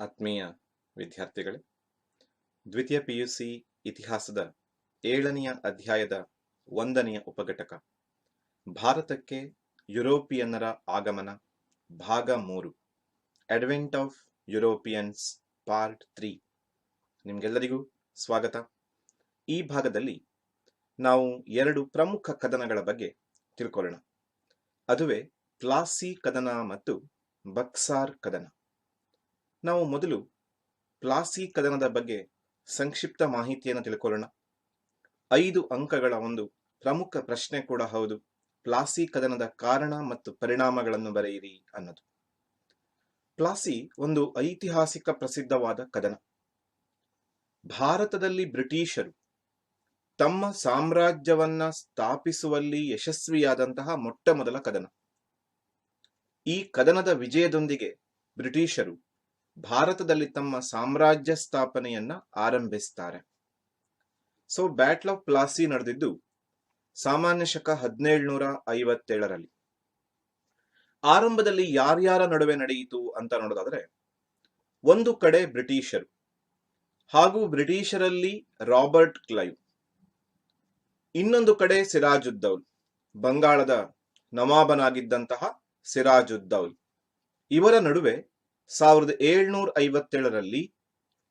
ಆತ್ಮೀಯ ವಿದ್ಯಾರ್ಥಿಗಳೇ, ದ್ವಿತೀಯ ಪಿಯುಸಿ ಇತಿಹಾಸದ 7ನೆಯ ಅಧ್ಯಾಯದ 1ನೆಯ ಉಪಘಟಕ ಭಾರತಕ್ಕೆ ಯುರೋಪಿಯನ್ನರ ಆಗಮನ ಭಾಗ 3 ಅಡ್ವೆಂಟ್ ಆಫ್ ಯುರೋಪಿಯನ್ಸ್ ಪಾರ್ಟ್ 3 ನಿಮಗೆಲ್ಲರಿಗೂ ಸ್ವಾಗತ. ಈ ಭಾಗದಲ್ಲಿ ನಾವು 2 ಪ್ರಮುಖ ಕದನಗಳ ಬಗ್ಗೆ ತಿಳ್ಕೊಳ್ಳೋಣ. ಅದುವೇ ಪ್ಲಾಸಿ ಕದನ ಮತ್ತು ಬಕ್ಸಾರ್ ಕದನ. ನಾವು ಮೊದಲು ಪ್ಲಾಸಿ ಕದನದ ಬಗ್ಗೆ ಸಂಕ್ಷಿಪ್ತ ಮಾಹಿತಿಯನ್ನು ತಿಳ್ಕೊಳ್ಳೋಣ. 5 ಅಂಕಗಳ ಒಂದು ಪ್ರಮುಖ ಪ್ರಶ್ನೆ ಕೂಡ ಹೌದು, ಪ್ಲಾಸಿ ಕದನದ ಕಾರಣ ಮತ್ತು ಪರಿಣಾಮಗಳನ್ನು ಬರೆಯಿರಿ ಅನ್ನೋದು. ಪ್ಲಾಸಿ ಒಂದು ಐತಿಹಾಸಿಕ ಪ್ರಸಿದ್ಧವಾದ ಕದನ. ಭಾರತದಲ್ಲಿ ಬ್ರಿಟಿಷರು ತಮ್ಮ ಸಾಮ್ರಾಜ್ಯವನ್ನ ಸ್ಥಾಪಿಸುವಲ್ಲಿ ಯಶಸ್ವಿಯಾದಂತಹ ಮೊಟ್ಟ ಮೊದಲ ಕದನ. ಈ ಕದನದ ವಿಜಯದೊಂದಿಗೆ ಬ್ರಿಟಿಷರು ಭಾರತದಲ್ಲಿ ತಮ್ಮ ಸಾಮ್ರಾಜ್ಯ ಸ್ಥಾಪನೆಯನ್ನ ಆರಂಭಿಸ್ತಾರೆ. ಸೊ ಬ್ಯಾಟಲ್ ಆಫ್ ಪ್ಲಾಸಿ ನಡೆದಿದ್ದು ಸಾಮಾನ್ಯ ಶಕ 1757ರಲ್ಲಿ. ಆರಂಭದಲ್ಲಿ ಯಾರ್ಯಾರ ನಡುವೆ ನಡೆಯಿತು ಅಂತ ನೋಡೋದಾದ್ರೆ, ಒಂದು ಕಡೆ ಬ್ರಿಟಿಷರು ಹಾಗೂ ಬ್ರಿಟಿಷರಲ್ಲಿ ರಾಬರ್ಟ್ ಕ್ಲೈವ್, ಇನ್ನೊಂದು ಕಡೆ ಸಿರಾಜುದ್ದೌಲ್, ಬಂಗಾಳದ ನವಾಬನಾಗಿದ್ದಂತಹ ಸಿರಾಜುದ್ದೌಲ್. ಇವರ ನಡುವೆ 1757ರಲ್ಲಿ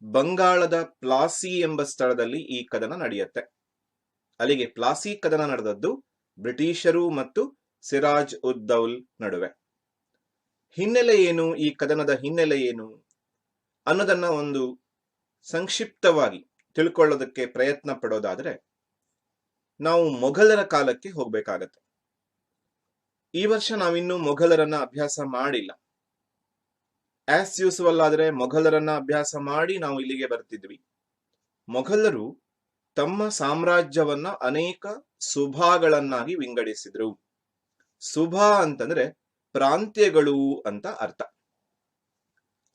ಬಂಗಾಳದ ಪ್ಲಾಸಿ ಎಂಬ ಸ್ಥಳದಲ್ಲಿ ಈ ಕದನ ನಡೆಯುತ್ತೆ. ಅಲ್ಲಿಗೆ ಪ್ಲಾಸಿ ಕದನ ನಡೆದದ್ದು ಬ್ರಿಟಿಷರು ಮತ್ತು ಸಿರಾಜ್ ಉದ್ದೌಲ್ ನಡುವೆ. ಹಿನ್ನೆಲೆ ಏನು, ಈ ಕದನದ ಹಿನ್ನೆಲೆ ಏನು ಅನ್ನೋದನ್ನ ಒಂದು ಸಂಕ್ಷಿಪ್ತವಾಗಿ ತಿಳ್ಕೊಳ್ಳೋದಕ್ಕೆ ಪ್ರಯತ್ನ ಪಡೋದಾದ್ರೆ ನಾವು ಮೊಘಲರ ಕಾಲಕ್ಕೆ ಹೋಗ್ಬೇಕಾಗತ್ತೆ. ಈ ವರ್ಷ ನಾವಿನ್ನೂ ಮೊಘಲರನ್ನ ಅಭ್ಯಾಸ ಮಾಡಿಲ್ಲ. ಆಸ್ ಯೂಸುವಲ್ ಆದ್ರೆ ಮೊಘಲರನ್ನ ಅಭ್ಯಾಸ ಮಾಡಿ ನಾವು ಇಲ್ಲಿಗೆ ಬರ್ತಿದ್ವಿ. ಮೊಘಲರು ತಮ್ಮ ಸಾಮ್ರಾಜ್ಯವನ್ನ ಅನೇಕ ಸುಭಾಗಳನ್ನಾಗಿ ವಿಂಗಡಿಸಿದ್ರು. ಸುಭಾ ಅಂತಂದ್ರೆ ಪ್ರಾಂತ್ಯಗಳು ಅಂತ ಅರ್ಥ.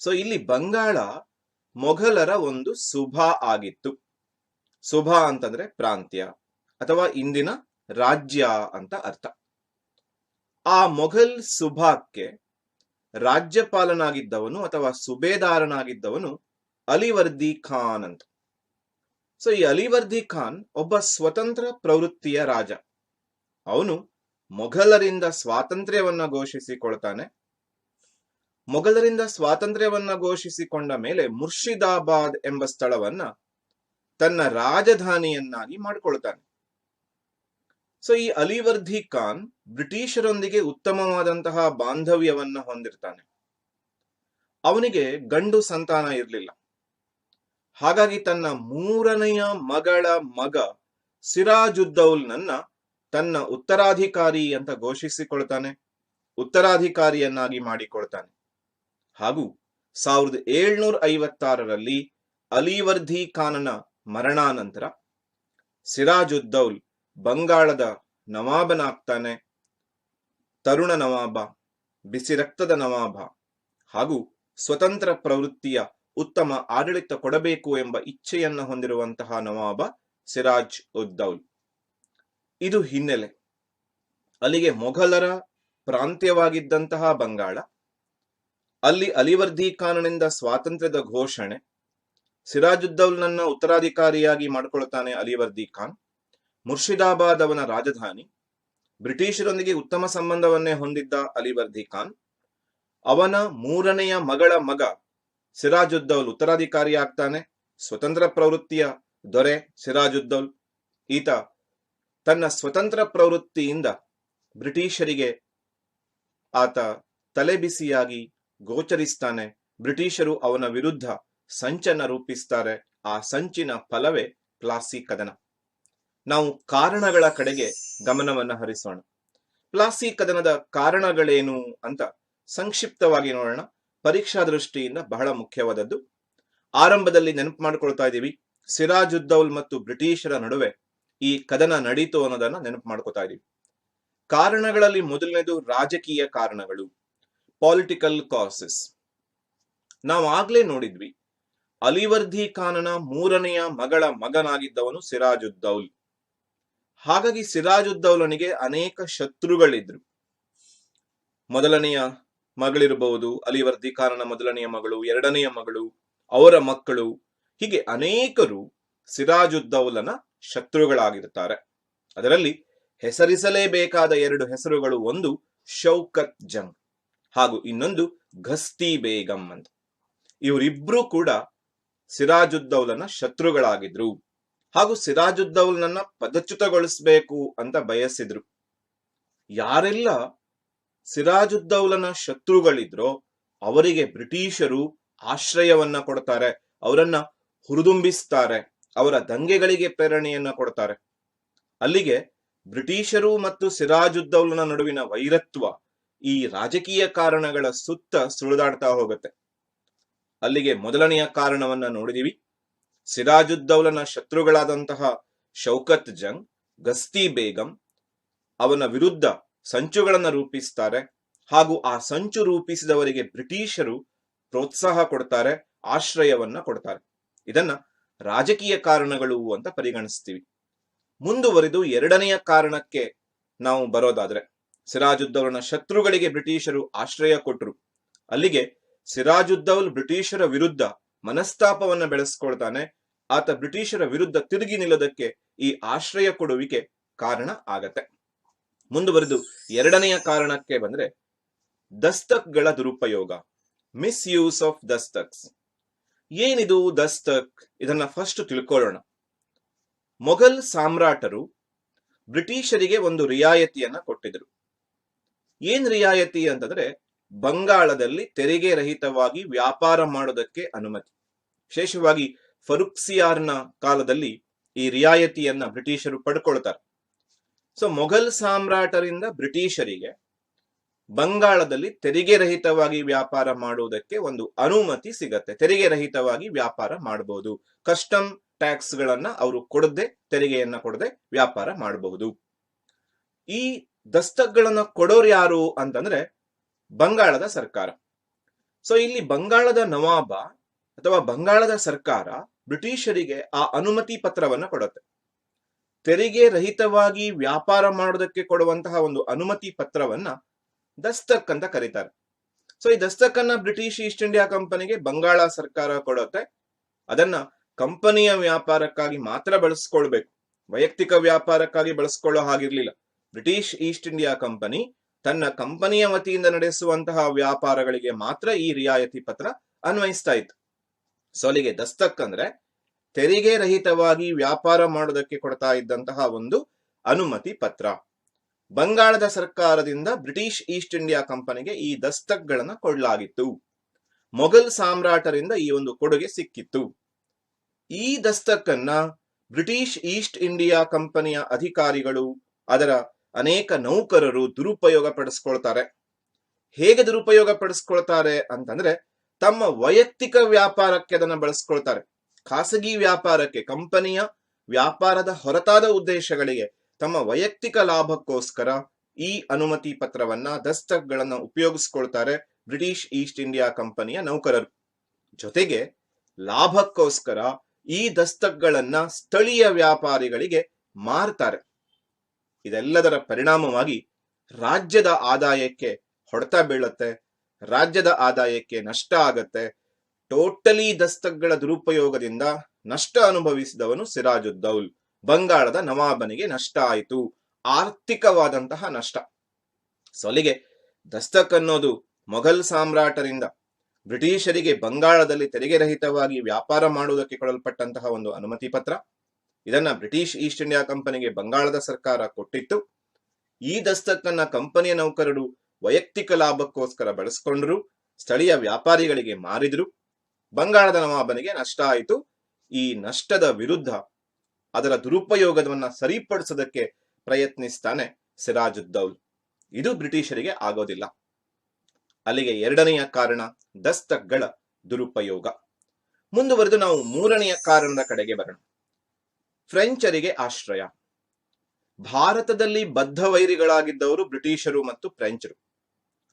ಸೊ ಇಲ್ಲಿ ಬಂಗಾಳ ಮೊಘಲರ ಒಂದು ಸುಭಾ ಆಗಿತ್ತು. ಸುಭಾ ಅಂತಂದ್ರೆ ಪ್ರಾಂತ್ಯ ಅಥವಾ ಇಂದಿನ ರಾಜ್ಯ ಅಂತ ಅರ್ಥ. ಆ ಮೊಘಲ್ ಸುಭಾಕ್ಕೆ ರಾಜ್ಯಪಾಲನಾಗಿದ್ದವನು ಅಥವಾ ಸುಬೇದಾರನಾಗಿದ್ದವನು ಅಲಿವರ್ದಿ ಖಾನ್ ಅಂತ. ಸೊ ಈ ಅಲಿವರ್ದಿ ಖಾನ್ ಒಬ್ಬ ಸ್ವತಂತ್ರ ಪ್ರವೃತ್ತಿಯ ರಾಜ. ಅವನು ಮೊಘಲರಿಂದ ಸ್ವಾತಂತ್ರ್ಯವನ್ನ ಘೋಷಿಸಿಕೊಳ್ತಾನೆ. ಮೊಘಲರಿಂದ ಸ್ವಾತಂತ್ರ್ಯವನ್ನ ಘೋಷಿಸಿಕೊಂಡ ಮೇಲೆ ಮುರ್ಷಿದಾಬಾದ್ ಎಂಬ ಸ್ಥಳವನ್ನ ತನ್ನ ರಾಜಧಾನಿಯನ್ನಾಗಿ ಮಾಡಿಕೊಳ್ತಾನೆ. ಸೊ ಈ ಅಲಿವರ್ದಿ ಖಾನ್ ಬ್ರಿಟಿಷರೊಂದಿಗೆ ಉತ್ತಮವಾದಂತಹ ಬಾಂಧವ್ಯವನ್ನ ಹೊಂದಿರ್ತಾನೆ. ಅವನಿಗೆ ಗಂಡು ಸಂತಾನ ಇರಲಿಲ್ಲ. ಹಾಗಾಗಿ ತನ್ನ 3ನೆಯ ಮಗಳ ಮಗ ಸಿರಾಜುದ್ದೌಲ್ನನ್ನ ತನ್ನ ಉತ್ತರಾಧಿಕಾರಿ ಅಂತ ಘೋಷಿಸಿಕೊಳ್ತಾನೆ, ಉತ್ತರಾಧಿಕಾರಿಯನ್ನಾಗಿ ಮಾಡಿಕೊಳ್ತಾನೆ. ಹಾಗೂ 1756ರಲ್ಲಿ ಅಲಿವರ್ದಿ ಖಾನನ ಮರಣಾನಂತರ ಸಿರಾಜುದ್ದೌಲ್ ಬಂಗಾಳದ ನವಾಬನಾಗ್ತಾನೆ. ತರುಣ ನವಾಬ, ಬಿಸಿ ರಕ್ತದ ನವಾಬ ಹಾಗೂ ಸ್ವತಂತ್ರ ಪ್ರವೃತ್ತಿಯ ಉತ್ತಮ ಆಡಳಿತ ಕೊಡಬೇಕು ಎಂಬ ಇಚ್ಛೆಯನ್ನ ಹೊಂದಿರುವಂತಹ ನವಾಬ ಸಿರಾಜ್ ಉದ್ದೌಲ್. ಇದು ಹಿನ್ನೆಲೆ. ಅಲ್ಲಿಗೆ ಮೊಘಲರ ಪ್ರಾಂತ್ಯವಾಗಿದ್ದಂತಹ ಬಂಗಾಳ, ಅಲ್ಲಿ ಅಲಿವರ್ದಿ ಖಾನನಿಂದ ಸ್ವಾತಂತ್ರ್ಯದ ಘೋಷಣೆ, ಸಿರಾಜುದ್ದೌಲ್ನನ್ನ ಉತ್ತರಾಧಿಕಾರಿಯಾಗಿ ಮಾಡಿಕೊಳ್ತಾನೆ ಅಲಿವರ್ದಿ ಖಾನ್. ಮುರ್ಷಿದಾಬಾದ್ ಅವನ ರಾಜಧಾನಿ. ಬ್ರಿಟಿಷರೊಂದಿಗೆ ಉತ್ತಮ ಸಂಬಂಧವನ್ನೇ ಹೊಂದಿದ್ದ ಅಲಿವರ್ದಿ ಖಾನ್. ಅವನ 3ನೆಯ ಮಗಳ ಮಗ ಸಿರಾಜುದ್ದೌಲ್ ಉತ್ತರಾಧಿಕಾರಿಯಾಗ್ತಾನೆ, ಸ್ವತಂತ್ರ ಪ್ರವೃತ್ತಿಯ ದೊರೆ ಸಿರಾಜುದ್ದೌಲ್. ಈತ ತನ್ನ ಸ್ವತಂತ್ರ ಪ್ರವೃತ್ತಿಯಿಂದ ಬ್ರಿಟಿಷರಿಗೆ ಆತ ತಲೆಬಿಸಿಯಾಗಿ ಗೋಚರಿಸ್ತಾನೆ. ಬ್ರಿಟಿಷರು ಅವನ ವಿರುದ್ಧ ಸಂಚನ್ನ ರೂಪಿಸ್ತಾರೆ. ಆ ಸಂಚಿನ ಫಲವೇ ಪ್ಲಾಸಿ ಕದನ. ನಾವು ಕಾರಣಗಳ ಕಡೆಗೆ ಗಮನವನ್ನ ಹರಿಸೋಣ. ಪ್ಲಾಸಿ ಕದನದ ಕಾರಣಗಳೇನು ಅಂತ ಸಂಕ್ಷಿಪ್ತವಾಗಿ ನೋಡೋಣ. ಪರೀಕ್ಷಾ ದೃಷ್ಟಿಯಿಂದ ಬಹಳ ಮುಖ್ಯವಾದದ್ದು. ಆರಂಭದಲ್ಲಿ ನೆನಪು ಮಾಡ್ಕೊಳ್ತಾ ಇದ್ದೀವಿ, ಸಿರಾಜುದ್ದೌಲ್ ಮತ್ತು ಬ್ರಿಟಿಷರ ನಡುವೆ ಈ ಕದನ ನಡೀತು ಅನ್ನೋದನ್ನ ನೆನಪು ಮಾಡ್ಕೊತಾ ಇದೀವಿ. ಕಾರಣಗಳಲ್ಲಿ ಮೊದಲನೇದು ರಾಜಕೀಯ ಕಾರಣಗಳು, ಪೊಲಿಟಿಕಲ್ ಕಾಸಸ್. ನಾವು ಆಗ್ಲೇ ನೋಡಿದ್ವಿ, ಅಲಿವರ್ದಿ ಖಾನನ 3ನೆಯ ಮಗಳ ಮಗನಾಗಿದ್ದವನು ಸಿರಾಜುದ್ದೌಲ್. ಹಾಗಾಗಿ ಸಿರಾಜುದ್ದೌಲನಿಗೆ ಅನೇಕ ಶತ್ರುಗಳಿದ್ರು. ಮೊದಲನೆಯ ಮಗಳಿರಬಹುದು, ಅಲಿವರ್ದಿ ಖಾನನ ಮೊದಲನೆಯ ಮಗಳು, ಎರಡನೆಯ ಮಗಳು, ಅವರ ಮಕ್ಕಳು, ಹೀಗೆ ಅನೇಕರು ಸಿರಾಜುದ್ದೌಲನ ಶತ್ರುಗಳಾಗಿರುತ್ತಾರೆ. ಅದರಲ್ಲಿ ಹೆಸರಿಸಲೇಬೇಕಾದ 2 ಹೆಸರುಗಳು, ಒಂದು ಶೌಕತ್ ಜಂಗ್ ಹಾಗೂ ಇನ್ನೊಂದು ಘಸ್ತಿ ಬೇಗಂ ಅಂತ. ಇವರಿಬ್ರು ಕೂಡ ಸಿರಾಜುದ್ದೌಲನ ಶತ್ರುಗಳಾಗಿದ್ರು ಹಾಗೂ ಸಿರಾಜುದ್ದೌಲನನ್ನ ಪದಚ್ಯುತಗೊಳಿಸಬೇಕು ಅಂತ ಬಯಸಿದ್ರು. ಯಾರೆಲ್ಲ ಸಿರಾಜುದ್ದೌಲನ ಶತ್ರುಗಳಿದ್ರೋ ಅವರಿಗೆ ಬ್ರಿಟಿಷರು ಆಶ್ರಯವನ್ನ ಕೊಡ್ತಾರೆ, ಅವರನ್ನ ಹುರಿದುಂಬಿಸ್ತಾರೆ, ಅವರ ದಂಗೆಗಳಿಗೆ ಪ್ರೇರಣೆಯನ್ನ ಕೊಡ್ತಾರೆ. ಅಲ್ಲಿಗೆ ಬ್ರಿಟಿಷರು ಮತ್ತು ಸಿರಾಜುದ್ದೌಲನ ನಡುವಿನ ವೈರತ್ವ ಈ ರಾಜಕೀಯ ಕಾರಣಗಳ ಸುತ್ತ ಸುಳಿದಾಡ್ತಾ ಹೋಗುತ್ತೆ. ಅಲ್ಲಿಗೆ ಮೊದಲನೆಯ ಕಾರಣವನ್ನ ನೋಡಿದೀವಿ. ಸಿರಾಜುದ್ದೌಲನ ಶತ್ರುಗಳಾದಂತಹ ಶೌಕತ್ ಜಂಗ್, ಗಸ್ತಿ ಬೇಗಂ ಅವನ ವಿರುದ್ಧ ಸಂಚುಗಳನ್ನ ರೂಪಿಸ್ತಾರೆ ಹಾಗೂ ಆ ಸಂಚು ರೂಪಿಸಿದವರಿಗೆ ಬ್ರಿಟಿಷರು ಪ್ರೋತ್ಸಾಹ ಕೊಡ್ತಾರೆ, ಆಶ್ರಯವನ್ನ ಕೊಡ್ತಾರೆ. ಇದನ್ನ ರಾಜಕೀಯ ಕಾರಣಗಳು ಅಂತ ಪರಿಗಣಿಸ್ತೀವಿ. ಮುಂದುವರಿದು ಎರಡನೆಯ ಕಾರಣಕ್ಕೆ ನಾವು ಬರೋದಾದ್ರೆ, ಸಿರಾಜುದ್ದೌಲನ ಶತ್ರುಗಳಿಗೆ ಬ್ರಿಟಿಷರು ಆಶ್ರಯ ಕೊಟ್ಟರು. ಅಲ್ಲಿಗೆ ಸಿರಾಜುದ್ದೌಲ್ ಬ್ರಿಟಿಷರ ವಿರುದ್ಧ ಮನಸ್ತಾಪವನ್ನ ಬೆಳೆಸ್ಕೊಳ್ತಾನೆ. ಆತ ಬ್ರಿಟಿಷರ ವಿರುದ್ಧ ತಿರುಗಿ ನಿಲ್ಲೋದಕ್ಕೆ ಈ ಆಶ್ರಯ ಕೊಡುವಿಕೆ ಕಾರಣ ಆಗತ್ತೆ. ಮುಂದುವರೆದು ಎರಡನೆಯ ಕಾರಣಕ್ಕೆ ಬಂದ್ರೆ, ದಸ್ತಕ್ಗಳ ದುರುಪಯೋಗ, ಮಿಸ್ಯೂಸ್ ಆಫ್ ದಸ್ತಕ್ಸ್. ಏನಿದು ದಸ್ತಕ್? ಇದನ್ನ ಫಸ್ಟ್ ತಿಳ್ಕೊಳ್ಳೋಣ. ಮೊಘಲ್ ಸಾಮ್ರಾಟರು ಬ್ರಿಟಿಷರಿಗೆ ಒಂದು ರಿಯಾಯತಿಯನ್ನ ಕೊಟ್ಟಿದ್ರು. ಏನ್ ರಿಯಾಯತಿ ಅಂತಂದ್ರೆ, ಬಂಗಾಳದಲ್ಲಿ ತೆರಿಗೆ ರಹಿತವಾಗಿ ವ್ಯಾಪಾರ ಮಾಡೋದಕ್ಕೆ ಅನುಮತಿ. ವಿಶೇಷವಾಗಿ ಫರುಕ್ಸಿಯಾರ್ನ ಕಾಲದಲ್ಲಿ ಈ ರಿಯಾಯತಿಯನ್ನ ಬ್ರಿಟಿಷರು ಪಡ್ಕೊಳ್ತಾರೆ. ಸೊ ಮೊಘಲ್ ಸಾಮ್ರಾಟರಿಂದ ಬ್ರಿಟಿಷರಿಗೆ ಬಂಗಾಳದಲ್ಲಿ ತೆರಿಗೆ ರಹಿತವಾಗಿ ವ್ಯಾಪಾರ ಮಾಡುವುದಕ್ಕೆ ಒಂದು ಅನುಮತಿ ಸಿಗತ್ತೆ. ತೆರಿಗೆ ರಹಿತವಾಗಿ ವ್ಯಾಪಾರ ಮಾಡಬಹುದು. ಕಸ್ಟಮ್ ಟ್ಯಾಕ್ಸ್ ಗಳನ್ನ ಅವರು ಕೊಡದೆ, ತೆರಿಗೆಯನ್ನ ಕೊಡದೆ ವ್ಯಾಪಾರ ಮಾಡಬಹುದು. ಈ ದಸ್ತಕ್ಗಳನ್ನ ಕೊಡೋರು ಯಾರು ಅಂತಂದ್ರೆ ಬಂಗಾಳದ ಸರ್ಕಾರ. ಸೊ ಇಲ್ಲಿ ಬಂಗಾಳದ ನವಾಬ ಅಥವಾ ಬಂಗಾಳದ ಸರ್ಕಾರ ಬ್ರಿಟಿಷರಿಗೆ ಆ ಅನುಮತಿ ಪತ್ರವನ್ನ ಕೊಡುತ್ತೆ. ತೆರಿಗೆ ರಹಿತವಾಗಿ ವ್ಯಾಪಾರ ಮಾಡೋದಕ್ಕೆ ಕೊಡುವಂತಹ ಒಂದು ಅನುಮತಿ ಪತ್ರವನ್ನ ದಸ್ತಕ್ ಅಂತ ಕರೀತಾರೆ. ಸೊ ಈ ದಸ್ತಕನ್ನ ಬ್ರಿಟಿಷ್ ಈಸ್ಟ್ ಇಂಡಿಯಾ ಕಂಪನಿಗೆ ಬಂಗಾಳ ಸರ್ಕಾರ ಕೊಡುತ್ತೆ. ಅದನ್ನ ಕಂಪನಿಯ ವ್ಯಾಪಾರಕ್ಕಾಗಿ ಮಾತ್ರ ಬಳಸ್ಕೊಳ್ಬೇಕು, ವೈಯಕ್ತಿಕ ವ್ಯಾಪಾರಕ್ಕಾಗಿ ಬಳಸ್ಕೊಳ್ಳೋ ಹಾಗಿರ್ಲಿಲ್ಲ. ಬ್ರಿಟಿಷ್ ಈಸ್ಟ್ ಇಂಡಿಯಾ ಕಂಪನಿ ತನ್ನ ಕಂಪನಿಯ ವತಿಯಿಂದ ನಡೆಸುವಂತಹ ವ್ಯಾಪಾರಗಳಿಗೆ ಮಾತ್ರ ಈ ರಿಯಾಯತಿ ಪತ್ರ ಅನ್ವಯಿಸ್ತಾ ಇತ್ತು. ಸೊ ಅಲ್ಲಿಗೆ ದಸ್ತಕ್ ಅಂದ್ರೆ ತೆರಿಗೆ ರಹಿತವಾಗಿ ವ್ಯಾಪಾರ ಮಾಡೋದಕ್ಕೆ ಕೊಡ್ತಾ ಇದ್ದಂತಹ ಒಂದು ಅನುಮತಿ ಪತ್ರ. ಬಂಗಾಳದ ಸರ್ಕಾರದಿಂದ ಬ್ರಿಟಿಷ್ ಈಸ್ಟ್ ಇಂಡಿಯಾ ಕಂಪನಿಗೆ ಈ ದಸ್ತಕ್ಗಳನ್ನ ಕೊಡಲಾಗಿತ್ತು. ಮೊಘಲ್ ಸಾಮ್ರಾಟರಿಂದ ಈ ಒಂದು ಕೊಡುಗೆ ಸಿಕ್ಕಿತ್ತು. ಈ ದಸ್ತಕ್ಕನ್ನ ಬ್ರಿಟಿಷ್ ಈಸ್ಟ್ ಇಂಡಿಯಾ ಕಂಪನಿಯ ಅಧಿಕಾರಿಗಳು, ಅದರ ಅನೇಕ ನೌಕರರು ದುರುಪಯೋಗ ಪಡಿಸ್ಕೊಳ್ತಾರೆ. ಹೇಗೆ ದುರುಪಯೋಗ ಪಡಿಸ್ಕೊಳ್ತಾರೆ ಅಂತಂದ್ರೆ, ತಮ್ಮ ವೈಯಕ್ತಿಕ ವ್ಯಾಪಾರಕ್ಕೆ ಅದನ್ನ ಬಳಸ್ಕೊಳ್ತಾರೆ. ಖಾಸಗಿ ವ್ಯಾಪಾರಕ್ಕೆ, ಕಂಪನಿಯ ವ್ಯಾಪಾರದ ಹೊರತಾದ ಉದ್ದೇಶಗಳಿಗೆ, ತಮ್ಮ ವೈಯಕ್ತಿಕ ಲಾಭಕ್ಕೋಸ್ಕರ ಈ ಅನುಮತಿ ಪತ್ರವನ್ನ, ದಸ್ತಕ್ಗಳನ್ನ ಉಪಯೋಗಿಸ್ಕೊಳ್ತಾರೆ ಬ್ರಿಟಿಷ್ ಈಸ್ಟ್ ಇಂಡಿಯಾ ಕಂಪನಿಯ ನೌಕರರು. ಜೊತೆಗೆ ಲಾಭಕ್ಕೋಸ್ಕರ ಈ ದಸ್ತಕ್ಗಳನ್ನ ಸ್ಥಳೀಯ ವ್ಯಾಪಾರಿಗಳಿಗೆ ಮಾರ್ತಾರೆ. ಇದೆಲ್ಲದರ ಪರಿಣಾಮವಾಗಿ ರಾಜ್ಯದ ಆದಾಯಕ್ಕೆ ಹೊಡೆತ ಬೀಳುತ್ತೆ, ರಾಜ್ಯದ ಆದಾಯಕ್ಕೆ ನಷ್ಟ ಆಗತ್ತೆ. ಟೋಟಲಿ ದಸ್ತಕ್ಗಳ ದುರುಪಯೋಗದಿಂದ ನಷ್ಟ ಅನುಭವಿಸಿದವನು ಸಿರಾಜುದ್ದೌಲ್. ಬಂಗಾಳದ ನವಾಬನಿಗೆ ನಷ್ಟ ಆಯಿತು, ಆರ್ಥಿಕವಾದಂತಹ ನಷ್ಟ. ಸೊ ಅಲ್ಲಿಗೆ ದಸ್ತಕ್ ಅನ್ನೋದು ಮೊಘಲ್ ಸಾಮ್ರಾಟರಿಂದ ಬ್ರಿಟಿಷರಿಗೆ ಬಂಗಾಳದಲ್ಲಿ ತೆರಿಗೆ ರಹಿತವಾಗಿ ವ್ಯಾಪಾರ ಮಾಡುವುದಕ್ಕೆ ಕೊಡಲ್ಪಟ್ಟಂತಹ ಒಂದು ಅನುಮತಿ ಪತ್ರ. ಇದನ್ನ ಬ್ರಿಟಿಷ್ ಈಸ್ಟ್ ಇಂಡಿಯಾ ಕಂಪನಿಗೆ ಬಂಗಾಳದ ಸರ್ಕಾರ ಕೊಟ್ಟಿತ್ತು. ಈ ದಸ್ತಕ್ಕನ್ನ ಕಂಪನಿಯ ನೌಕರರು ವೈಯಕ್ತಿಕ ಲಾಭಕ್ಕೋಸ್ಕರ ಬಳಸ್ಕೊಂಡ್ರು, ಸ್ಥಳೀಯ ವ್ಯಾಪಾರಿಗಳಿಗೆ ಮಾರಿದ್ರು. ಬಂಗಾಳದ ನವಾಬನಿಗೆ ನಷ್ಟ ಆಯಿತು. ಈ ನಷ್ಟದ ವಿರುದ್ಧ, ಅದರ ದುರುಪಯೋಗವನ್ನ ಸರಿಪಡಿಸೋದಕ್ಕೆ ಪ್ರಯತ್ನಿಸ್ತಾನೆ ಸಿರಾಜುದ್ದೌಲ್. ಇದು ಬ್ರಿಟಿಷರಿಗೆ ಆಗೋದಿಲ್ಲ. ಅಲ್ಲಿಗೆ ಎರಡನೆಯ ಕಾರಣ ದಸ್ತಕ್ಗಳ ದುರುಪಯೋಗ. ಮುಂದುವರೆದು ನಾವು ಮೂರನೆಯ ಕಾರಣದ ಕಡೆಗೆ ಬರೋಣ. ಫ್ರೆಂಚರಿಗೆ ಆಶ್ರಯ. ಭಾರತದಲ್ಲಿ ಬದ್ಧ ವೈರಿಗಳಾಗಿದ್ದವರು ಬ್ರಿಟಿಷರು ಮತ್ತು ಫ್ರೆಂಚರು.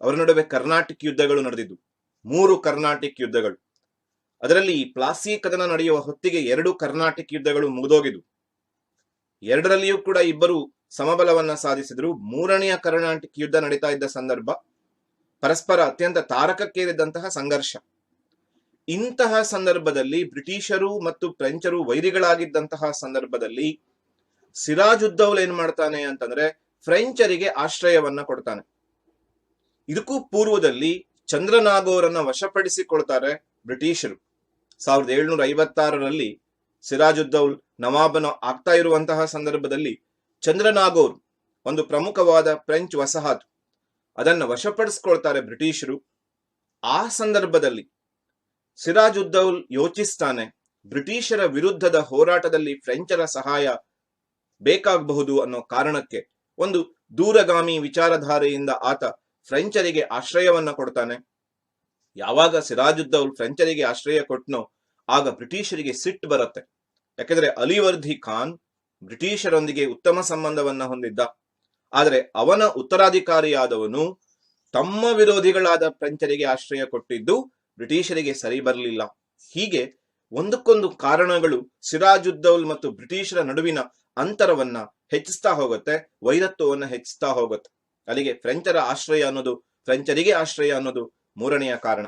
ಅವರ ನಡುವೆ ಕರ್ನಾಟಿಕ್ ಯುದ್ಧಗಳು ನಡೆದಿದ್ದು, 3 ಕರ್ನಾಟಿಕ್ ಯುದ್ಧಗಳು. ಅದರಲ್ಲಿ ಪ್ಲಾಸಿ ಕದನ ನಡೆಯುವ ಹೊತ್ತಿಗೆ 2 ಕರ್ನಾಟಿಕ್ ಯುದ್ಧಗಳು ಮುಗಿದೋಗಿದ್ವು. 2ರಲ್ಲಿಯೂ ಕೂಡ ಇಬ್ಬರು ಸಮಬಲವನ್ನ ಸಾಧಿಸಿದ್ರು. 3ನೆಯ ಕರ್ನಾಟಿಕ್ ಯುದ್ಧ ನಡೀತಾ ಇದ್ದ ಸಂದರ್ಭ ಪರಸ್ಪರ ಅತ್ಯಂತ ತಾರಕಕ್ಕೇರಿದಂತಹ ಸಂಘರ್ಷ. ಇಂತಹ ಸಂದರ್ಭದಲ್ಲಿ ಬ್ರಿಟಿಷರು ಮತ್ತು ಫ್ರೆಂಚರು ವೈರಿಗಳಾಗಿದ್ದಂತಹ ಸಂದರ್ಭದಲ್ಲಿ ಸಿರಾಜುದ್ದೌಲ್ ಏನ್ ಮಾಡ್ತಾನೆ ಅಂತಂದ್ರೆ ಫ್ರೆಂಚರಿಗೆ ಆಶ್ರಯವನ್ನ ಕೊಡ್ತಾನೆ. ಇದಕ್ಕೂ ಪೂರ್ವದಲ್ಲಿ ಚಂದ್ರನಾಗೋರನ್ನ ವಶಪಡಿಸಿಕೊಳ್ತಾರೆ ಬ್ರಿಟಿಷರು. 1756ರಲ್ಲಿ ಸಿರಾಜುದ್ದೌಲ್ ನವಾಬನ ಆಗ್ತಾ ಇರುವಂತಹ ಸಂದರ್ಭದಲ್ಲಿ ಚಂದ್ರನಾಗೋರ್ ಒಂದು ಪ್ರಮುಖವಾದ ಫ್ರೆಂಚ್ ವಸಾಹತು, ಅದನ್ನು ವಶಪಡಿಸಿಕೊಳ್ತಾರೆ ಬ್ರಿಟಿಷರು. ಆ ಸಂದರ್ಭದಲ್ಲಿ ಸಿರಾಜುದ್ದೌಲ್ ಯೋಚಿಸ್ತಾನೆ, ಬ್ರಿಟಿಷರ ವಿರುದ್ಧದ ಹೋರಾಟದಲ್ಲಿ ಫ್ರೆಂಚರ ಸಹಾಯ ಬೇಕಾಗಬಹುದು ಅನ್ನೋ ಕಾರಣಕ್ಕೆ ಒಂದು ದೂರಗಾಮಿ ವಿಚಾರಧಾರೆಯಿಂದ ಆತ ಫ್ರೆಂಚರಿಗೆ ಆಶ್ರಯವನ್ನ ಕೊಡ್ತಾನೆ. ಯಾವಾಗ ಸಿರಾಜುದ್ದೌಲ್ ಫ್ರೆಂಚರಿಗೆ ಆಶ್ರಯ ಕೊಟ್ಟನೋ ಆಗ ಬ್ರಿಟಿಷರಿಗೆ ಸಿಟ್ಟು ಬರುತ್ತೆ. ಯಾಕೆಂದ್ರೆ ಅಲಿವರ್ದಿ ಖಾನ್ ಬ್ರಿಟಿಷರೊಂದಿಗೆ ಉತ್ತಮ ಸಂಬಂಧವನ್ನ ಹೊಂದಿದ್ದ. ಆದರೆ ಅವನ ಉತ್ತರಾಧಿಕಾರಿಯಾದವನು ತಮ್ಮ ವಿರೋಧಿಗಳಾದ ಫ್ರೆಂಚರಿಗೆ ಆಶ್ರಯ ಕೊಟ್ಟಿದ್ದು ಬ್ರಿಟಿಷರಿಗೆ ಸರಿ ಬರಲಿಲ್ಲ. ಹೀಗೆ ಒಂದಕ್ಕೊಂದು ಕಾರಣಗಳು ಸಿರಾಜುದ್ದೌಲ್ ಮತ್ತು ಬ್ರಿಟಿಷರ ನಡುವಿನ ಅಂತರವನ್ನ ಹೆಚ್ಚಿಸ್ತಾ ಹೋಗುತ್ತೆ, ವೈರತ್ವವನ್ನ ಹೆಚ್ಚಿಸ್ತಾ ಹೋಗುತ್ತೆ. ಅಲ್ಲಿಗೆ ಫ್ರೆಂಚರಿಗೆ ಆಶ್ರಯ ಅನ್ನೋದು ಮೂರನೆಯ ಕಾರಣ.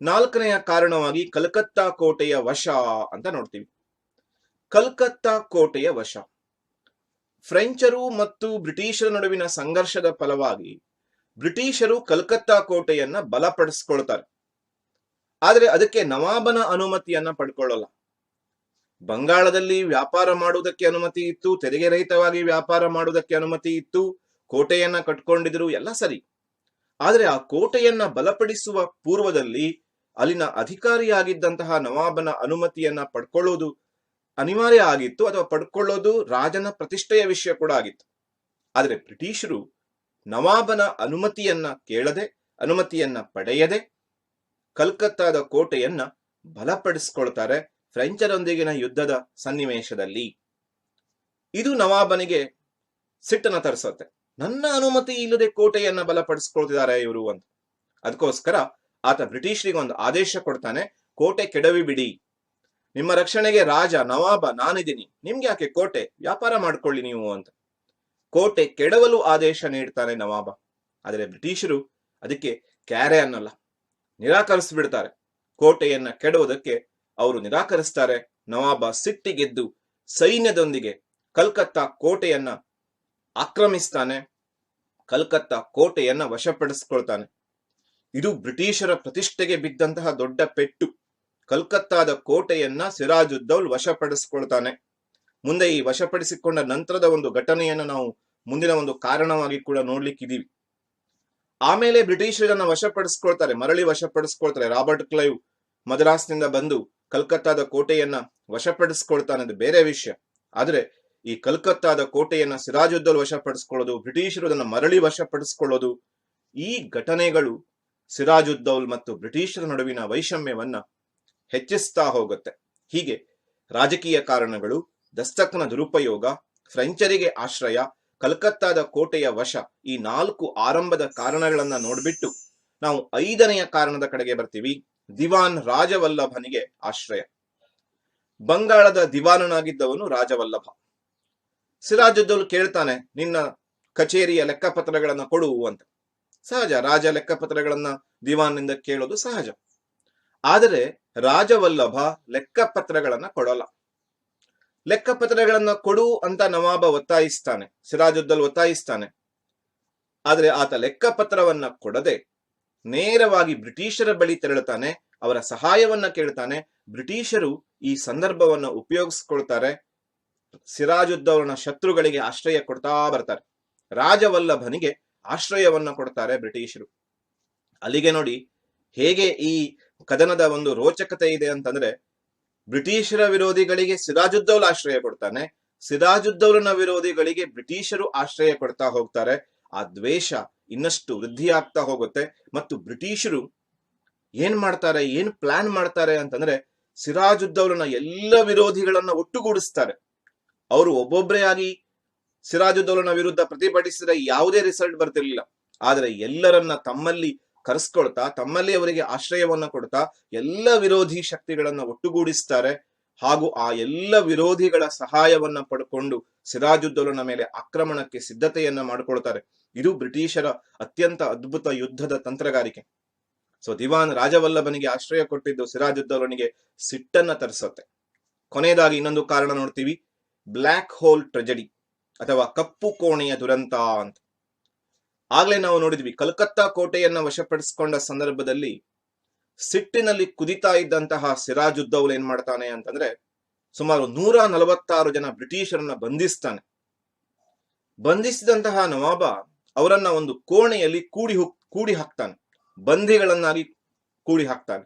ನಾಲ್ಕನೆಯ ಕಾರಣವಾಗಿ ಕಲ್ಕತ್ತಾ ಕೋಟೆಯ ವಶ ಅಂತ ನೋಡ್ತೀವಿ. ಕಲ್ಕತ್ತಾ ಕೋಟೆಯ ವಶ, ಫ್ರೆಂಚರು ಮತ್ತು ಬ್ರಿಟಿಷರ ನಡುವಿನ ಸಂಘರ್ಷದ ಫಲವಾಗಿ ಬ್ರಿಟಿಷರು ಕಲ್ಕತ್ತಾ ಕೋಟೆಯನ್ನ ಬಲಪಡಿಸ್ಕೊಳ್ತಾರೆ. ಆದರೆ ಅದಕ್ಕೆ ನವಾಬನ ಅನುಮತಿಯನ್ನ ಪಡ್ಕೊಳ್ಳಲ್ಲ. ಬಂಗಾಳದಲ್ಲಿ ವ್ಯಾಪಾರ ಮಾಡುವುದಕ್ಕೆ ಅನುಮತಿ ಇತ್ತು, ತೆರಿಗೆ ರಹಿತವಾಗಿ ವ್ಯಾಪಾರ ಮಾಡುವುದಕ್ಕೆ ಅನುಮತಿ ಇತ್ತು, ಕೋಟೆಯನ್ನ ಕಟ್ಕೊಂಡಿದ್ರು, ಎಲ್ಲ ಸರಿ. ಆದರೆ ಆ ಕೋಟೆಯನ್ನ ಬಲಪಡಿಸುವ ಪೂರ್ವದಲ್ಲಿ ಅಲ್ಲಿನ ಅಧಿಕಾರಿಯಾಗಿದ್ದಂತಹ ನವಾಬನ ಅನುಮತಿಯನ್ನ ಪಡ್ಕೊಳ್ಳೋದು ಅನಿವಾರ್ಯ ಆಗಿತ್ತು, ಅಥವಾ ಪಡ್ಕೊಳ್ಳೋದು ರಾಜನ ಪ್ರತಿಷ್ಠೆಯ ವಿಷಯ ಕೂಡ ಆಗಿತ್ತು. ಆದರೆ ಬ್ರಿಟಿಷರು ನವಾಬನ ಅನುಮತಿಯನ್ನ ಕೇಳದೆ, ಅನುಮತಿಯನ್ನ ಪಡೆಯದೆ ಕಲ್ಕತ್ತಾದ ಕೋಟೆಯನ್ನ ಬಲಪಡಿಸಿಕೊಳ್ತಾರೆ ಫ್ರೆಂಚರೊಂದಿಗಿನ ಯುದ್ಧದ ಸನ್ನಿವೇಶದಲ್ಲಿ. ಇದು ನವಾಬನಿಗೆ ಸಿಟ್ಟನ್ನ ತರಿಸುತ್ತೆ. ನನ್ನ ಅನುಮತಿ ಇಲ್ಲದೆ ಕೋಟೆಯನ್ನ ಬಲಪಡಿಸ್ಕೊಳ್ತಿದ್ದಾರೆ ಇವರು ಅಂತ. ಅದಕ್ಕೋಸ್ಕರ ಆತ ಬ್ರಿಟಿಷರಿಗೆ ಒಂದು ಆದೇಶ ಕೊಡ್ತಾನೆ, ಕೋಟೆ ಕೆಡವಿ ಬಿಡಿ, ನಿಮ್ಮ ರಕ್ಷಣೆಗೆ ರಾಜ ನವಾಬ ನಾನಿದ್ದೀನಿ, ನಿಮ್ಗೆ ಯಾಕೆ ಕೋಟೆ, ವ್ಯಾಪಾರ ಮಾಡ್ಕೊಳ್ಳಿ ನೀವು ಅಂತ ಕೋಟೆ ಕೆಡವಲು ಆದೇಶ ನೀಡ್ತಾನೆ ನವಾಬ. ಆದರೆ ಬ್ರಿಟಿಷರು ಅದಕ್ಕೆ ಕ್ಯಾರೆ ಅನ್ನಲ್ಲ, ನಿರಾಕರಿಸ್ಬಿಡ್ತಾರೆ. ಕೋಟೆಯನ್ನ ಕೆಡವುದಕ್ಕೆ ಅವರು ನಿರಾಕರಿಸ್ತಾರೆ. ನವಾಬ ಸಿಟ್ಟಿಗೆದ್ದು ಸೈನ್ಯದೊಂದಿಗೆ ಕಲ್ಕತ್ತಾ ಕೋಟೆಯನ್ನ ಆಕ್ರಮಿಸ್ತಾನೆ, ಕಲ್ಕತ್ತಾ ಕೋಟೆಯನ್ನ ವಶಪಡಿಸ್ಕೊಳ್ತಾನೆ. ಇದು ಬ್ರಿಟಿಷರ ಪ್ರತಿಷ್ಠೆಗೆ ಬಿದ್ದಂತಹ ದೊಡ್ಡ ಪೆಟ್ಟು. ಕಲ್ಕತ್ತಾದ ಕೋಟೆಯನ್ನ ಸಿರಾಜುದ್ದೌಲ್ ವಶಪಡಿಸಿಕೊಳ್ತಾನೆ. ಮುಂದೆ ಈ ವಶಪಡಿಸಿಕೊಂಡ ನಂತರದ ಒಂದು ಘಟನೆಯನ್ನು ನಾವು ಮುಂದಿನ ಒಂದು ಕಾರಣವಾಗಿ ಕೂಡ ನೋಡ್ಲಿಕ್ಕಿದೀವಿ. ಆಮೇಲೆ ಬ್ರಿಟಿಷರನ್ನ ವಶಪಡಿಸ್ಕೊಳ್ತಾರೆ, ಮರಳಿ ವಶಪಡಿಸ್ಕೊಳ್ತಾರೆ. ರಾಬರ್ಟ್ ಕ್ಲೈವ್ ಮದ್ರಾಸ್ನಿಂದ ಬಂದು ಕಲ್ಕತ್ತಾದ ಕೋಟೆಯನ್ನ ವಶಪಡಿಸ್ಕೊಳ್ತಾನೆ, ಅದು ಬೇರೆ ವಿಷಯ. ಆದ್ರೆ ಈ ಕಲ್ಕತ್ತಾದ ಕೋಟೆಯನ್ನ ಸಿರಾಜುದ್ದೌಲ್ ವಶಪಡಿಸ್ಕೊಳ್ಳೋದು, ಬ್ರಿಟಿಷರು ಅದನ್ನ ಮರಳಿ ವಶಪಡಿಸ್ಕೊಳ್ಳೋದು, ಈ ಘಟನೆಗಳು ಸಿರಾಜುದ್ದೌಲ್ ಮತ್ತು ಬ್ರಿಟಿಷರ ನಡುವಿನ ವೈಷಮ್ಯವನ್ನ ಹೆಚ್ಚಿಸ್ತಾ ಹೋಗುತ್ತೆ. ಹೀಗೆ ರಾಜಕೀಯ ಕಾರಣಗಳು, ದಸ್ತಕ್ನ ದುರುಪಯೋಗ, ಫ್ರೆಂಚರಿಗೆ ಆಶ್ರಯ, ಕಲ್ಕತ್ತಾದ ಕೋಟೆಯ ವಶ, ಈ 4 ಆರಂಭದ ಕಾರಣಗಳನ್ನ ನೋಡ್ಬಿಟ್ಟು ನಾವು 5ನೆಯ ಕಾರಣದ ಕಡೆಗೆ ಬರ್ತೀವಿ. ದಿವಾನ್ ರಾಜವಲ್ಲಭನಿಗೆ ಆಶ್ರಯ. ಬಂಗಾಳದ ದಿವಾನನಾಗಿದ್ದವನು ರಾಜವಲ್ಲಭ. ಸಿರಾಜುದ್ದೌಲ್ ಕೇಳ್ತಾನೆ, ನಿನ್ನ ಕಚೇರಿಯ ಲೆಕ್ಕಪತ್ರಗಳನ್ನ ಕೊಡು ಅಂತ. ಸಹಜ, ರಾಜ ಲೆಕ್ಕಪತ್ರಗಳನ್ನ ದಿವಾನ್ನಿಂದ ಕೇಳೋದು ಸಹಜ. ಆದರೆ ರಾಜವಲ್ಲಭ ಲೆಕ್ಕಪತ್ರಗಳನ್ನ ಕೊಡೋಲ್ಲ. ಲೆಕ್ಕಪತ್ರಗಳನ್ನ ಕೊಡು ಅಂತ ನವಾಬ ಒತ್ತಾಯಿಸ್ತಾನೆ, ಸಿರಾಜುದ್ದೌಲ್ ಒತ್ತಾಯಿಸ್ತಾನೆ. ಆದರೆ ಆತ ಲೆಕ್ಕಪತ್ರವನ್ನ ಕೊಡದೆ ನೇರವಾಗಿ ಬ್ರಿಟಿಷರ ಬಳಿ ತೆರಳುತ್ತಾನೆ, ಅವರ ಸಹಾಯವನ್ನ ಕೇಳ್ತಾನೆ. ಬ್ರಿಟಿಷರು ಈ ಸಂದರ್ಭವನ್ನ ಉಪಯೋಗಿಸ್ಕೊಳ್ತಾರೆ, ಸಿರಾಜುದ್ದೌಲನ ಶತ್ರುಗಳಿಗೆ ಆಶ್ರಯ ಕೊಡ್ತಾ ಬರ್ತಾರೆ. ರಾಜವಲ್ಲಭನಿಗೆ ಆಶ್ರಯವನ್ನ ಕೊಡ್ತಾರೆ ಬ್ರಿಟಿಷರು. ಅಲ್ಲಿಗೆ ನೋಡಿ ಹೇಗೆ ಈ ಕದನದ ಒಂದು ರೋಚಕತೆ ಇದೆ ಅಂತಂದ್ರೆ, ಬ್ರಿಟಿಷರ ವಿರೋಧಿಗಳಿಗೆ ಸಿರಾಜುದ್ದೌಲ್ ಆಶ್ರಯ ಕೊಡ್ತಾನೆ, ಸಿರಾಜುದ್ದೌಲನ ವಿರೋಧಿಗಳಿಗೆ ಬ್ರಿಟಿಷರು ಆಶ್ರಯ ಕೊಡ್ತಾ ಹೋಗ್ತಾರೆ. ಆ ದ್ವೇಷ ಇನ್ನಷ್ಟು ವೃದ್ಧಿಯಾಗ್ತಾ ಹೋಗುತ್ತೆ. ಮತ್ತು ಬ್ರಿಟಿಷರು ಏನ್ ಮಾಡ್ತಾರೆ, ಏನ್ ಪ್ಲಾನ್ ಮಾಡ್ತಾರೆ ಅಂತಂದ್ರೆ, ಸಿರಾಜುದ್ದೌಲನ ಎಲ್ಲ ವಿರೋಧಿಗಳನ್ನ ಒಟ್ಟುಗೂಡಿಸ್ತಾರೆ. ಅವರು ಒಬ್ಬೊಬ್ಬರೇ ಆಗಿ ಸಿರಾಜುದ್ದೌಲನ ವಿರುದ್ಧ ಪ್ರತಿಭಟಿಸಿದ್ರೆ ಯಾವುದೇ ರಿಸಲ್ಟ್ ಬರ್ತಿರ್ಲಿಲ್ಲ. ಆದರೆ ಎಲ್ಲರನ್ನ ತಮ್ಮಲ್ಲಿ ಕರೆಸ್ಕೊಳ್ತಾ, ತಮ್ಮಲ್ಲಿ ಅವರಿಗೆ ಆಶ್ರಯವನ್ನ ಕೊಡ್ತಾ ಎಲ್ಲ ವಿರೋಧಿ ಶಕ್ತಿಗಳನ್ನ ಒಟ್ಟುಗೂಡಿಸ್ತಾರೆ. ಹಾಗೂ ಆ ಎಲ್ಲ ವಿರೋಧಿಗಳ ಸಹಾಯವನ್ನ ಪಡ್ಕೊಂಡು ಸಿರಾಜುದ್ದೌಲನ ಮೇಲೆ ಆಕ್ರಮಣಕ್ಕೆ ಸಿದ್ಧತೆಯನ್ನ ಮಾಡಿಕೊಳ್ತಾರೆ. ಇದು ಬ್ರಿಟಿಷರ ಅತ್ಯಂತ ಅದ್ಭುತ ಯುದ್ಧದ ತಂತ್ರಗಾರಿಕೆ. ಸೊ ದಿವಾನ್ ರಾಜವಲ್ಲಭನಿಗೆ ಆಶ್ರಯ ಕೊಟ್ಟಿದ್ದು ಸಿರಾಜುದ್ದೌಲನಿಗೆ ಸಿಟ್ಟನ್ನ ತರಿಸುತ್ತೆ. ಕೊನೆಯದಾಗಿ ಇನ್ನೊಂದು ಕಾರಣ ನೋಡ್ತೀವಿ, ಬ್ಲ್ಯಾಕ್ ಹೋಲ್ ಟ್ರೆಜಡಿ ಅಥವಾ ಕಪ್ಪು ಕೋಣೆಯ ದುರಂತ ಅಂತ. ಆಗ್ಲೇ ನಾವು ನೋಡಿದ್ವಿ, ಕಲ್ಕತ್ತಾ ಕೋಟೆಯನ್ನ ವಶಪಡಿಸಿಕೊಂಡ ಸಂದರ್ಭದಲ್ಲಿ ಸಿಟ್ಟಿನಲ್ಲಿ ಕುದಿತಾ ಇದ್ದಂತಹ ಸಿರಾಜುದ್ದೌಲ್ ಏನ್ ಮಾಡ್ತಾನೆ ಅಂತಂದ್ರೆ ಸುಮಾರು 146 ಜನ ಬ್ರಿಟಿಷರನ್ನ ಬಂಧಿಸ್ತಾನೆ. ಬಂಧಿಸಿದಂತಹ ನವಾಬ ಅವರನ್ನ ಒಂದು ಕೋಣೆಯಲ್ಲಿ ಕೂಡಿ ಹಾಕ್ತಾನೆ, ಬಂಧಿಗಳನ್ನಾಗಿ ಕೂಡಿ ಹಾಕ್ತಾನೆ.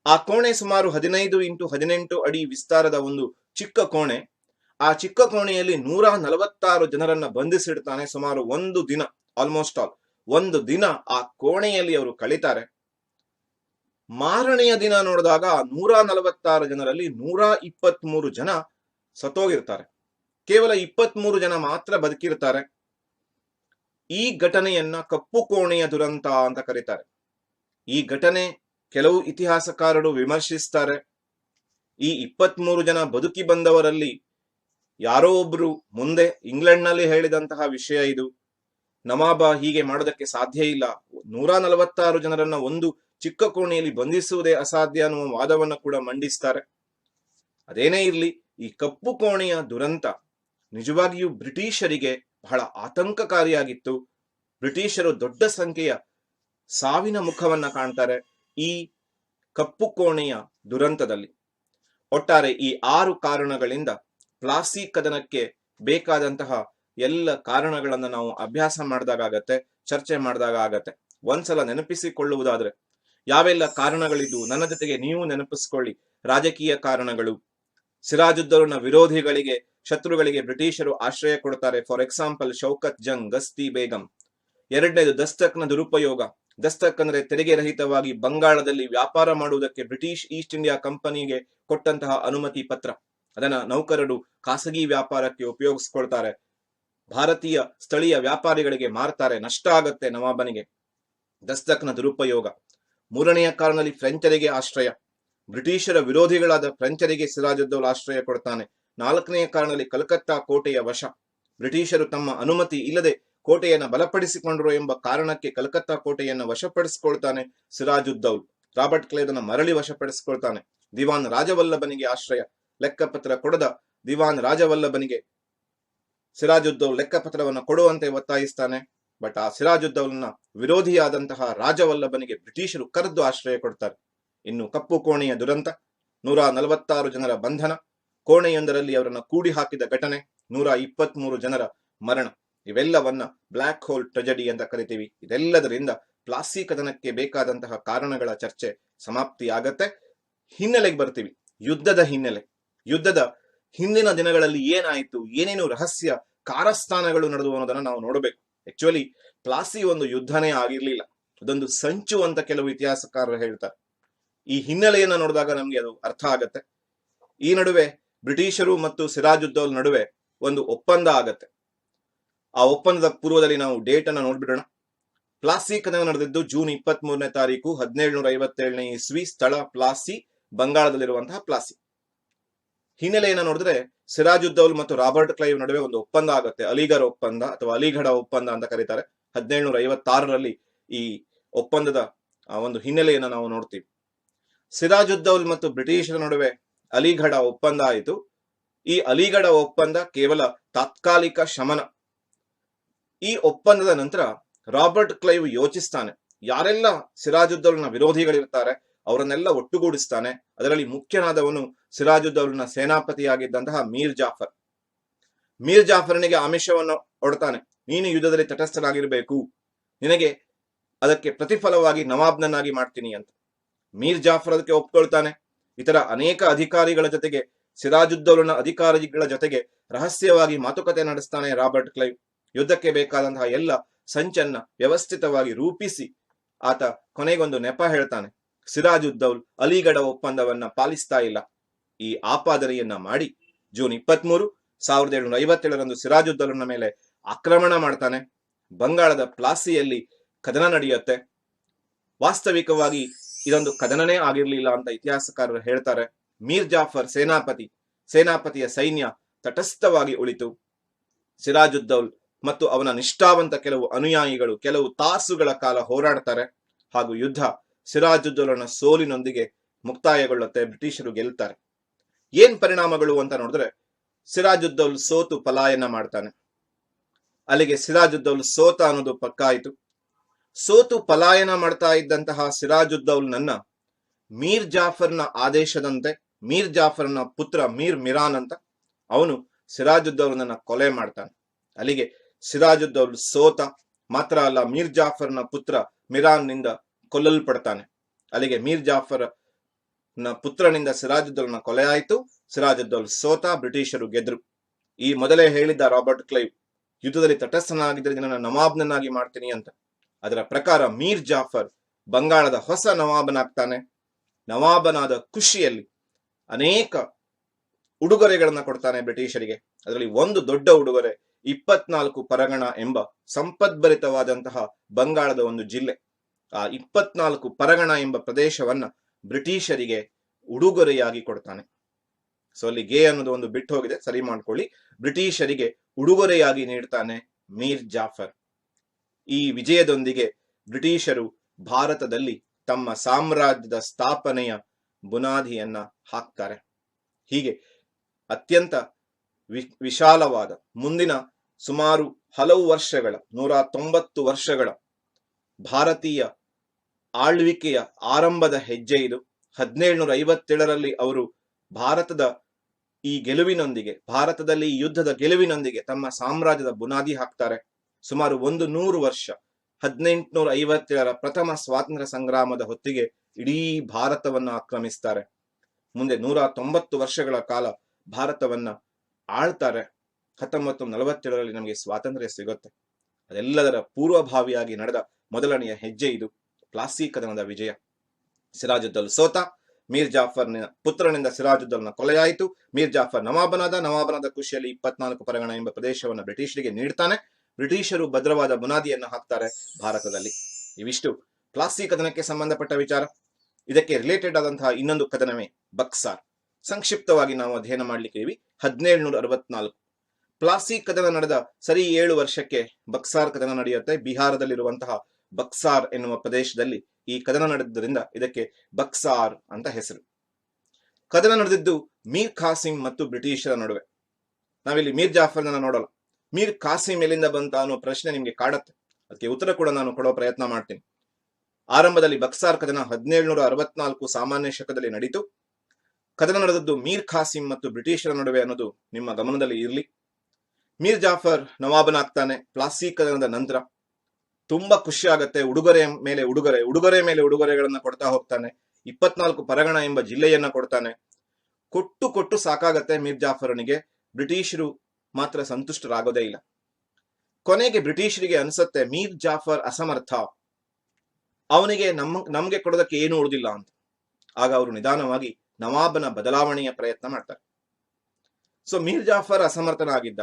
ಆ ಕೋಣೆ ಸುಮಾರು 15x18 ಅಡಿ ವಿಸ್ತಾರದ ಒಂದು ಚಿಕ್ಕ ಕೋಣೆ. ಆ ಚಿಕ್ಕ ಕೋಣೆಯಲ್ಲಿ 146 ಜನರನ್ನ ಬಂಧಿಸಿಡ್ತಾನೆ. ಸುಮಾರು ಒಂದು ದಿನ, ಆಲ್ಮೋಸ್ಟ್ ಆಲ್ ಒಂದು ದಿನ ಆ ಕೋಣೆಯಲ್ಲಿ ಅವರು ಕಳೀತಾರೆ. ಮಾರನೆಯ ದಿನ ನೋಡಿದಾಗ 146 ಜನರಲ್ಲಿ 123 ಜನ ಸತ್ತೋಗಿರ್ತಾರೆ. ಕೇವಲ 23 ಜನ ಮಾತ್ರ ಬದುಕಿರ್ತಾರೆ. ಈ ಘಟನೆಯನ್ನ ಕಪ್ಪು ಕೋಣೆಯ ದುರಂತ ಅಂತ ಕರೀತಾರೆ. ಈ ಘಟನೆ ಕೆಲವು ಇತಿಹಾಸಕಾರರು ವಿಮರ್ಶಿಸ್ತಾರೆ. ಈ 23 ಜನ ಬದುಕಿ ಬಂದವರಲ್ಲಿ ಯಾರೋ ಒಬ್ರು ಮುಂದೆ ಇಂಗ್ಲೆಂಡ್ನಲ್ಲಿ ಹೇಳಿದಂತಹ ವಿಷಯ ಇದು. ನವಾಬ ಹೀಗೆ ಮಾಡೋದಕ್ಕೆ ಸಾಧ್ಯ ಇಲ್ಲ, 146 ಜನರನ್ನ ಒಂದು ಚಿಕ್ಕ ಕೋಣೆಯಲ್ಲಿ ಬಂಧಿಸುವುದೇ ಅಸಾಧ್ಯ ಅನ್ನುವ ವಾದವನ್ನ ಕೂಡ ಮಂಡಿಸ್ತಾರೆ. ಅದೇನೇ ಇರ್ಲಿ, ಈ ಕಪ್ಪು ಕೋಣೆಯ ದುರಂತ ನಿಜವಾಗಿಯೂ ಬ್ರಿಟಿಷರಿಗೆ ಬಹಳ ಆತಂಕಕಾರಿಯಾಗಿತ್ತು. ಬ್ರಿಟಿಷರು ದೊಡ್ಡ ಸಂಖ್ಯೆಯ ಸಾವಿನ ಮುಖವನ್ನ ಕಾಣ್ತಾರೆ ಈ ಕಪ್ಪು ಕೋಣೆಯ ದುರಂತದಲ್ಲಿ. ಒಟ್ಟಾರೆ ಈ 6 ಕಾರಣಗಳಿಂದ ಪ್ಲಾಸಿ ಕದನಕ್ಕೆ ಬೇಕಾದಂತಹ ಎಲ್ಲ ಕಾರಣಗಳನ್ನ ನಾವು ಅಭ್ಯಾಸ ಮಾಡಿದಾಗತ್ತೆ, ಚರ್ಚೆ ಮಾಡಿದಾಗತ್ತೆ. ಒಂದ್ಸಲ ನೆನಪಿಸಿಕೊಳ್ಳುವುದಾದ್ರೆ ಯಾವೆಲ್ಲ ಕಾರಣಗಳಿದ್ದು ನನ್ನ ಜೊತೆಗೆ ನೀವು ನೆನಪಿಸ್ಕೊಳ್ಳಿ. ರಾಜಕೀಯ ಕಾರಣಗಳು, ಸಿರಾಜುದ್ದೌಲನ ವಿರೋಧಿಗಳಿಗೆ, ಶತ್ರುಗಳಿಗೆ ಬ್ರಿಟಿಷರು ಆಶ್ರಯ ಕೊಡ್ತಾರೆ. For example Shaukat Jung, Ghasiti Begum. ಎರಡನೇದು ದಸ್ತಕ್ನ ದುರುಪಯೋಗ. ದಸ್ತಕ್ ಅಂದ್ರೆ ತೆರಿಗೆ ರಹಿತವಾಗಿ ಬಂಗಾಳದಲ್ಲಿ ವ್ಯಾಪಾರ ಮಾಡುವುದಕ್ಕೆ ಬ್ರಿಟಿಷ್ ಈಸ್ಟ್ ಇಂಡಿಯಾ ಕಂಪನಿಗೆ ಕೊಟ್ಟಂತಹ ಅನುಮತಿ ಪತ್ರ. ಅದನ್ನ ನೌಕರರು ಖಾಸಗಿ ವ್ಯಾಪಾರಕ್ಕೆ ಉಪಯೋಗಿಸ್ಕೊಳ್ತಾರೆ. ಭಾರತೀಯ ಸ್ಥಳೀಯ ವ್ಯಾಪಾರಿಗಳಿಗೆ ಮಾರ್ತಾರೆ, ನಷ್ಟ ಆಗತ್ತೆ ನವಾಬನಿಗೆ. ದಸ್ತಕ್ನ ದುರುಪಯೋಗ. ಮೂರನೆಯ ಕಾರಣದಲ್ಲಿ ಫ್ರೆಂಚರಿಗೆ ಆಶ್ರಯ. ಬ್ರಿಟಿಷರ ವಿರೋಧಿಗಳಾದ ಫ್ರೆಂಚರಿಗೆ ಸಿರಾಜುದ್ದೌಲ ಆಶ್ರಯ ಕೊಡ್ತಾನೆ. ನಾಲ್ಕನೆಯ ಕಾರಣದಲ್ಲಿ ಕಲ್ಕತ್ತಾ ಕೋಟೆಯ ವಶ. ಬ್ರಿಟಿಷರು ತಮ್ಮ ಅನುಮತಿ ಇಲ್ಲದೆ ಕೋಟೆಯನ್ನು ಬಲಪಡಿಸಿಕೊಂಡರು ಎಂಬ ಕಾರಣಕ್ಕೆ ಕಲ್ಕತ್ತಾ ಕೋಟೆಯನ್ನು ವಶಪಡಿಸಿಕೊಳ್ತಾನೆ ಸಿರಾಜುದ್ದೌಲ್. ರಾಬರ್ಟ್ ಕ್ಲೈವ್ನ ಮರಳಿ ವಶಪಡಿಸಿಕೊಳ್ತಾನೆ. ದಿವಾನ್ ರಾಜವಲ್ಲಭನಿಗೆ ಆಶ್ರಯ. ಲೆಕ್ಕಪತ್ರ ಕೊಡದ ದಿವಾನ್ ರಾಜವಲ್ಲಭನಿಗೆ ಸಿರಾಜುದ್ದೌಲ್ ಲೆಕ್ಕಪತ್ರವನ್ನು ಕೊಡುವಂತೆ ಒತ್ತಾಯಿಸ್ತಾನೆ. ಬಟ್ ಆ ಸಿರಾಜುದ್ದೌಲ್ನ ವಿರೋಧಿಯಾದಂತಹ ರಾಜವಲ್ಲಭನಿಗೆ ಬ್ರಿಟಿಷರು ಕರೆದು ಆಶ್ರಯ ಕೊಡ್ತಾರೆ. ಇನ್ನು ಕಪ್ಪು ಕೋಣೆಯ ದುರಂತ, 146 ಜನರ ಬಂಧನ, ಕೋಣೆಯೊಂದರಲ್ಲಿ ಅವರನ್ನು ಕೂಡಿ ಹಾಕಿದ ಘಟನೆ, 123 ಜನರ ಮರಣ, ಇವೆಲ್ಲವನ್ನ ಬ್ಲ್ಯಾಕ್ ಹೋಲ್ ಟ್ರೆಜಡಿ ಅಂತ ಕರಿತೀವಿ. ಇದೆಲ್ಲದರಿಂದ ಪ್ಲಾಸಿ ಕದನಕ್ಕೆ ಬೇಕಾದಂತಹ ಕಾರಣಗಳ ಚರ್ಚೆ ಸಮಾಪ್ತಿಯಾಗತ್ತೆ. ಹಿನ್ನೆಲೆಗೆ ಬರ್ತೀವಿ. ಯುದ್ಧದ ಹಿನ್ನೆಲೆ. ಯುದ್ಧದ ಹಿಂದಿನ ದಿನಗಳಲ್ಲಿ ಏನಾಯಿತು, ಏನೇನು ರಹಸ್ಯ ಕಾರಸ್ಥಾನಗಳು ನಡೆದು ಅನ್ನೋದನ್ನ ನಾವು ನೋಡಬೇಕು. ಆಕ್ಚುಲಿ ಪ್ಲಾಸಿ ಒಂದು ಯುದ್ಧನೇ ಆಗಿರ್ಲಿಲ್ಲ, ಅದೊಂದು ಸಂಚು ಅಂತ ಕೆಲವು ಇತಿಹಾಸಕಾರರು ಹೇಳ್ತಾರೆ. ಈ ಹಿನ್ನೆಲೆಯನ್ನ ನೋಡಿದಾಗ ನಮ್ಗೆ ಅದು ಅರ್ಥ ಆಗತ್ತೆ. ಈ ನಡುವೆ ಬ್ರಿಟಿಷರು ಮತ್ತು ಸಿರಾಜುದ್ದೌಲ್ ನಡುವೆ ಒಂದು ಒಪ್ಪಂದ ಆಗತ್ತೆ. ಆ ಒಪ್ಪಂದದ ಪೂರ್ವದಲ್ಲಿ ನಾವು ಡೇಟ್ ಅನ್ನ ನೋಡ್ಬಿಡೋಣ. ಪ್ಲಾಸಿ ಕದನ ನಡೆದಿದ್ದು ಜೂನ್ 23ನೇ ತಾರೀಕು 1757ನೇ ಇಸ್ವಿ. ಸ್ಥಳ ಪ್ಲಾಸಿ, ಬಂಗಾಳದಲ್ಲಿರುವಂತಹ ಪ್ಲಾಸಿ. ಹಿನ್ನೆಲೆಯನ್ನ ನೋಡಿದ್ರೆ ಸಿರಾಜುದ್ದೌಲ್ ಮತ್ತು ರಾಬರ್ಟ್ ಕ್ಲೈವ್ ನಡುವೆ ಒಂದು ಒಪ್ಪಂದ ಆಗುತ್ತೆ. ಅಲಿಗರ್ ಒಪ್ಪಂದ ಅಥವಾ ಅಲಿಗಢ ಒಪ್ಪಂದ ಅಂತ ಕರೀತಾರೆ. 1756ರಲ್ಲಿ ಈ ಒಪ್ಪಂದದ ಒಂದು ಹಿನ್ನೆಲೆಯನ್ನ ನಾವು ನೋಡ್ತೀವಿ. ಸಿರಾಜುದ್ದೌಲ್ ಮತ್ತು ಬ್ರಿಟಿಷರ ನಡುವೆ ಅಲಿಗಢ ಒಪ್ಪಂದ ಆಯಿತು. ಈ ಅಲಿಗಢ ಒಪ್ಪಂದ ಕೇವಲ ತಾತ್ಕಾಲಿಕ ಶಮನ. ಈ ಒಪ್ಪಂದದ ನಂತರ ರಾಬರ್ಟ್ ಕ್ಲೈವ್ ಯೋಚಿಸ್ತಾನೆ, ಯಾರೆಲ್ಲ ಸಿರಾಜುದ್ದೌಲ್ನ ವಿರೋಧಿಗಳಿರ್ತಾರೆ ಅವರನ್ನೆಲ್ಲ ಒಟ್ಟುಗೂಡಿಸ್ತಾನೆ. ಅದರಲ್ಲಿ ಮುಖ್ಯನಾದವನು ಸಿರಾಜುದ್ದೌಲ್ನ ಸೇನಾಪತಿಯಾಗಿದ್ದಂತಹ ಮೀರ್ ಜಾಫರ್. ಮೀರ್ ಜಾಫರ್ನಿಗೆ ಆಮಿಷವನ್ನು ಒಡ್ತಾನೆ, ನೀನು ಯುದ್ಧದಲ್ಲಿ ತಟಸ್ಥನಾಗಿರ್ಬೇಕು, ನಿನಗೆ ಅದಕ್ಕೆ ಪ್ರತಿಫಲವಾಗಿ ನವಾಬ್ನನ್ನಾಗಿ ಮಾಡ್ತೀನಿ ಅಂತ. ಮೀರ್ ಜಾಫರ್ ಅದಕ್ಕೆ ಒಪ್ಕೊಳ್ತಾನೆ. ಇತರ ಅನೇಕ ಅಧಿಕಾರಿಗಳ ಜೊತೆಗೆ, ಸಿರಾಜುದ್ದೌಲನ ಅಧಿಕಾರಿಗಳ ಜೊತೆಗೆ ರಹಸ್ಯವಾಗಿ ಮಾತುಕತೆ ನಡೆಸ್ತಾನೆ ರಾಬರ್ಟ್ ಕ್ಲೈವ್. ಯುದ್ಧಕ್ಕೆ ಬೇಕಾದಂತಹ ಎಲ್ಲ ಸಂಚನ್ನ ವ್ಯವಸ್ಥಿತವಾಗಿ ರೂಪಿಸಿ ಆತ ಕೊನೆಗೊಂದು ನೆಪ ಹೇಳ್ತಾನೆ, ಸಿರಾಜುದ್ದೌಲ್ ಅಲಿಗಢ ಒಪ್ಪಂದವನ್ನ ಪಾಲಿಸ್ತಾ ಇಲ್ಲ. ಈ ಆಪಾದನೆಯನ್ನ ಮಾಡಿ ಜೂನ್ 23, 1757ರಂದು ಸಿರಾಜುದ್ದೌಲನ ಮೇಲೆ ಆಕ್ರಮಣ ಮಾಡ್ತಾನೆ. ಬಂಗಾಳದ ಪ್ಲಾಸಿಯಲ್ಲಿ ಕದನ ನಡೆಯುತ್ತೆ. ವಾಸ್ತವಿಕವಾಗಿ ಇದೊಂದು ಕದನನೇ ಆಗಿರ್ಲಿಲ್ಲ ಅಂತ ಇತಿಹಾಸಕಾರರು ಹೇಳ್ತಾರೆ. ಮೀರ್ ಜಾಫರ್ ಸೇನಾಪತಿಯ ಸೈನ್ಯ ತಟಸ್ಥವಾಗಿ ಉಳಿತು. ಸಿರಾಜುದ್ದೌಲ್ ಮತ್ತು ಅವನ ನಿಷ್ಠಾವಂತ ಕೆಲವು ಅನುಯಾಯಿಗಳು ಕೆಲವು ತಾಸುಗಳ ಕಾಲ ಹೋರಾಡ್ತಾರೆ. ಹಾಗೂ ಯುದ್ಧ ಸಿರಾಜುದ್ದೌಲನ ಸೋಲಿನೊಂದಿಗೆ ಮುಕ್ತಾಯಗೊಳ್ಳುತ್ತೆ. ಬ್ರಿಟಿಷರು ಗೆಲ್ತಾರೆ. ಏನ್ ಪರಿಣಾಮಗಳು ಅಂತ ನೋಡಿದ್ರೆ, ಸಿರಾಜುದ್ದೌಲ್ ಸೋತು ಪಲಾಯನ ಮಾಡ್ತಾನೆ. ಅಲ್ಲಿಗೆ ಸಿರಾಜುದ್ದೌಲ್ ಸೋತ ಅನ್ನೋದು ಪಕ್ಕ ಆಯಿತು. ಸೋತು ಪಲಾಯನ ಮಾಡ್ತಾ ಇದ್ದಂತಹ ಸಿರಾಜುದ್ದೌಲ್ನನ್ನ ಮೀರ್ ಜಾಫರ್ನ ಆದೇಶದಂತೆ ಮೀರ್ ಜಾಫರ್ನ ಪುತ್ರ ಮೀರ್ ಮಿರಾನ್ ಅಂತ ಅವನು ಸಿರಾಜುದ್ದೌಲನನ್ನ ಕೊಲೆ ಮಾಡ್ತಾನೆ. ಅಲ್ಲಿಗೆ ಸಿರಾಜುದ್ದೌಲ್ ಸೋತ. ಮಾತ್ರ ಅಲ್ಲ, ಮೀರ್ ಜಾಫರ್ನ ಪುತ್ರ ಮಿರಾನ್ ನಿಂದ ಕೊಲ್ಲಲ್ಪಡ್ತಾನೆ. ಅಲ್ಲಿಗೆ ಮೀರ್ ಜಾಫರ್ ನ ಪುತ್ರನಿಂದ ಸಿರಾಜುದ್ದೌಲ್ನ ಕೊಲೆ ಆಯಿತು. ಸಿರಾಜುದ್ದೌಲ್ ಸೋತ, ಬ್ರಿಟಿಷರು ಗೆದ್ರು. ಈ ಮೊದಲೇ ಹೇಳಿದ್ದ ರಾಬರ್ಟ್ ಕ್ಲೈವ್ ಯುದ್ಧದಲ್ಲಿ ತಟಸ್ಥನಾಗಿದ್ದರೆ ನನ್ನ ನವಾಬ್ನನ್ನಾಗಿ ಮಾಡ್ತೀನಿ ಅಂತ. ಅದರ ಪ್ರಕಾರ ಮೀರ್ ಜಾಫರ್ ಬಂಗಾಳದ ಹೊಸ ನವಾಬನಾಗ್ತಾನೆ. ನವಾಬನಾದ ಖುಷಿಯಲ್ಲಿ ಅನೇಕ ಉಡುಗೊರೆಗಳನ್ನ ಕೊಡ್ತಾನೆ ಬ್ರಿಟಿಷರಿಗೆ. ಅದರಲ್ಲಿ ಒಂದು ದೊಡ್ಡ ಉಡುಗೊರೆ 24 ಪರಗಣ ಎಂಬ ಸಂಪದ್ಭರಿತವಾದಂತಹ ಬಂಗಾಳದ ಒಂದು ಜಿಲ್ಲೆ. ಆ 24 ಪರಗಣ ಎಂಬ ಪ್ರದೇಶವನ್ನ ಬ್ರಿಟಿಷರಿಗೆ ಉಡುಗೊರೆಯಾಗಿ ಕೊಡ್ತಾನೆ. ಸೊ ಅಲ್ಲಿ ಗೆ ಅನ್ನೋದು ಒಂದು ಬಿಟ್ಟು ಹೋಗಿದೆ, ಸರಿ ಮಾಡ್ಕೊಳ್ಳಿ. ಬ್ರಿಟಿಷರಿಗೆ ಉಡುಗೊರೆಯಾಗಿ ನೀಡ್ತಾನೆ ಮೀರ್ ಜಾಫರ್. ಈ ವಿಜಯದೊಂದಿಗೆ ಬ್ರಿಟಿಷರು ಭಾರತದಲ್ಲಿ ತಮ್ಮ ಸಾಮ್ರಾಜ್ಯದ ಸ್ಥಾಪನೆಯ ಬುನಾದಿಯನ್ನ ಹಾಕ್ತಾರೆ. ಹೀಗೆ ಅತ್ಯಂತ ವಿಶಾಲವಾದ ಮುಂದಿನ ಸುಮಾರು ಹಲವು ವರ್ಷಗಳ 190 ವರ್ಷಗಳ ಭಾರತೀಯ ಆಳ್ವಿಕೆಯ ಆರಂಭದ ಹೆಜ್ಜೆ ಇದು. 1757ರಲ್ಲಿ ಅವರು ಭಾರತದ ಈ ಗೆಲುವಿನೊಂದಿಗೆ, ಭಾರತದಲ್ಲಿ ಈ ಯುದ್ಧದ ಗೆಲುವಿನೊಂದಿಗೆ ತಮ್ಮ ಸಾಮ್ರಾಜ್ಯದ ಬುನಾದಿ ಹಾಕ್ತಾರೆ. ಸುಮಾರು 100 ವರ್ಷ 1857ರ ಪ್ರಥಮ ಸ್ವಾತಂತ್ರ್ಯ ಸಂಗ್ರಾಮದ ಹೊತ್ತಿಗೆ ಇಡೀ ಭಾರತವನ್ನ ಆಕ್ರಮಿಸ್ತಾರೆ. ಮುಂದೆ 190 ವರ್ಷಗಳ ಕಾಲ ಭಾರತವನ್ನ ಆಳ್ತಾರೆ. 1947ರಲ್ಲಿ ನಮಗೆ ಸ್ವಾತಂತ್ರ್ಯ ಸಿಗುತ್ತೆ. ಅದೆಲ್ಲದರ ಪೂರ್ವಭಾವಿಯಾಗಿ ನಡೆದ ಮೊದಲನೆಯ ಹೆಜ್ಜೆ ಇದು, ಪ್ಲಾಸಿ ಕದನದ ವಿಜಯ. ಸಿರಾಜುದ್ದೌಲ್ ಸೋತ, ಮೀರ್ ಜಾಫರ್ನ ಪುತ್ರನಿಂದ ಸಿರಾಜುದ್ದೌಲ್ನ ಕೊಲೆಯಾಯಿತು. ಮೀರ್ ಜಾಫರ್ ನವಾಬನಾದ ಖುಷಿಯಲ್ಲಿ 24 ಪರಗಣ ಎಂಬ ಪ್ರದೇಶವನ್ನು ಬ್ರಿಟಿಷರಿಗೆ ನೀಡ್ತಾನೆ. ಬ್ರಿಟಿಷರು ಭದ್ರವಾದ ಬುನಾದಿಯನ್ನು ಹಾಕ್ತಾರೆ ಭಾರತದಲ್ಲಿ. ಇವಿಷ್ಟು ಪ್ಲಾಸಿ ಕದನಕ್ಕೆ ಸಂಬಂಧಪಟ್ಟ ವಿಚಾರ. ಇದಕ್ಕೆ ರಿಲೇಟೆಡ್ ಆದಂತಹ ಇನ್ನೊಂದು ಕದನವೇ ಬಕ್ಸಾರ್. ಸಂಕ್ಷಿಪ್ತವಾಗಿ ನಾವು ಅಧ್ಯಯನ ಮಾಡ್ಲಿಕ್ಕೆ 1764 ಪ್ಲಾಸಿ ಕದನ ನಡೆದ ಸರಿ 7 ವರ್ಷಕ್ಕೆ ಬಕ್ಸಾರ್ ಕದನ ನಡೆಯುತ್ತೆ. ಬಿಹಾರದಲ್ಲಿರುವಂತಹ ಬಕ್ಸಾರ್ ಎನ್ನುವ ಪ್ರದೇಶದಲ್ಲಿ ಈ ಕದನ ನಡೆದ್ದರಿಂದ ಇದಕ್ಕೆ ಬಕ್ಸಾರ್ ಅಂತ ಹೆಸರು. ಕದನ ನಡೆದಿದ್ದು ಮೀರ್ ಖಾಸಿಂ ಮತ್ತು ಬ್ರಿಟಿಷರ ನಡುವೆ. ನಾವಿಲ್ಲಿ ಮೀರ್ ಜಾಫರ್ನ ನೋಡೋಲ್ಲ. ಮೀರ್ ಖಾಸಿಂ ಎಲ್ಲಿಂದ ಬಂತ ಅನ್ನೋ ಪ್ರಶ್ನೆ ನಿಮ್ಗೆ ಕಾಡತ್ತೆ. ಅದಕ್ಕೆ ಉತ್ತರ ಕೂಡ ನಾನು ಕೊಡೋ ಪ್ರಯತ್ನ ಮಾಡ್ತೀನಿ. ಆರಂಭದಲ್ಲಿ ಬಕ್ಸಾರ್ ಕದನ 1764 ಸಾಮಾನ್ಯ ಶಕದಲ್ಲಿ ನಡೀತು. ಕದನ ನಡೆದದ್ದು ಮೀರ್ ಖಾಸಿಂ ಮತ್ತು ಬ್ರಿಟಿಷರ ನಡುವೆ ಅನ್ನೋದು ನಿಮ್ಮ ಗಮನದಲ್ಲಿ ಇರಲಿ. ಮೀರ್ ಜಾಫರ್ ನವಾಬನಾಗ್ತಾನೆ. ಪ್ಲಾಸಿ ಕದನದ ನಂತರ ತುಂಬಾ ಖುಷಿ ಆಗತ್ತೆ. ಉಡುಗೊರೆ ಮೇಲೆ ಉಡುಗೊರೆಗಳನ್ನ ಕೊಡ್ತಾ ಹೋಗ್ತಾನೆ. 24 ಪರಗಣ ಎಂಬ ಜಿಲ್ಲೆಯನ್ನ ಕೊಡ್ತಾನೆ. ಕೊಟ್ಟು ಸಾಕಾಗತ್ತೆ ಮೀರ್ ಜಾಫರನಿಗೆ. ಬ್ರಿಟಿಷರು ಮಾತ್ರ ಸಂತುಷ್ಟರಾಗೋದೇ ಇಲ್ಲ. ಕೊನೆಗೆ ಬ್ರಿಟಿಷರಿಗೆ ಅನ್ಸತ್ತೆ ಮೀರ್ ಜಾಫರ್ ಅಸಮರ್ಥ, ಅವನಿಗೆ ನಮ್ಗೆ ಕೊಡೋದಕ್ಕೆ ಏನು ಉಳಿದಿಲ್ಲ ಅಂತ. ಆಗ ಅವರು ನಿಧಾನವಾಗಿ ನವಾಬನ ಬದಲಾವಣೆಯ ಪ್ರಯತ್ನ ಮಾಡ್ತಾರೆ. ಸೊ ಮೀರ್ ಜಾಫರ್ ಅಸಮರ್ಥನಾಗಿದ್ದ.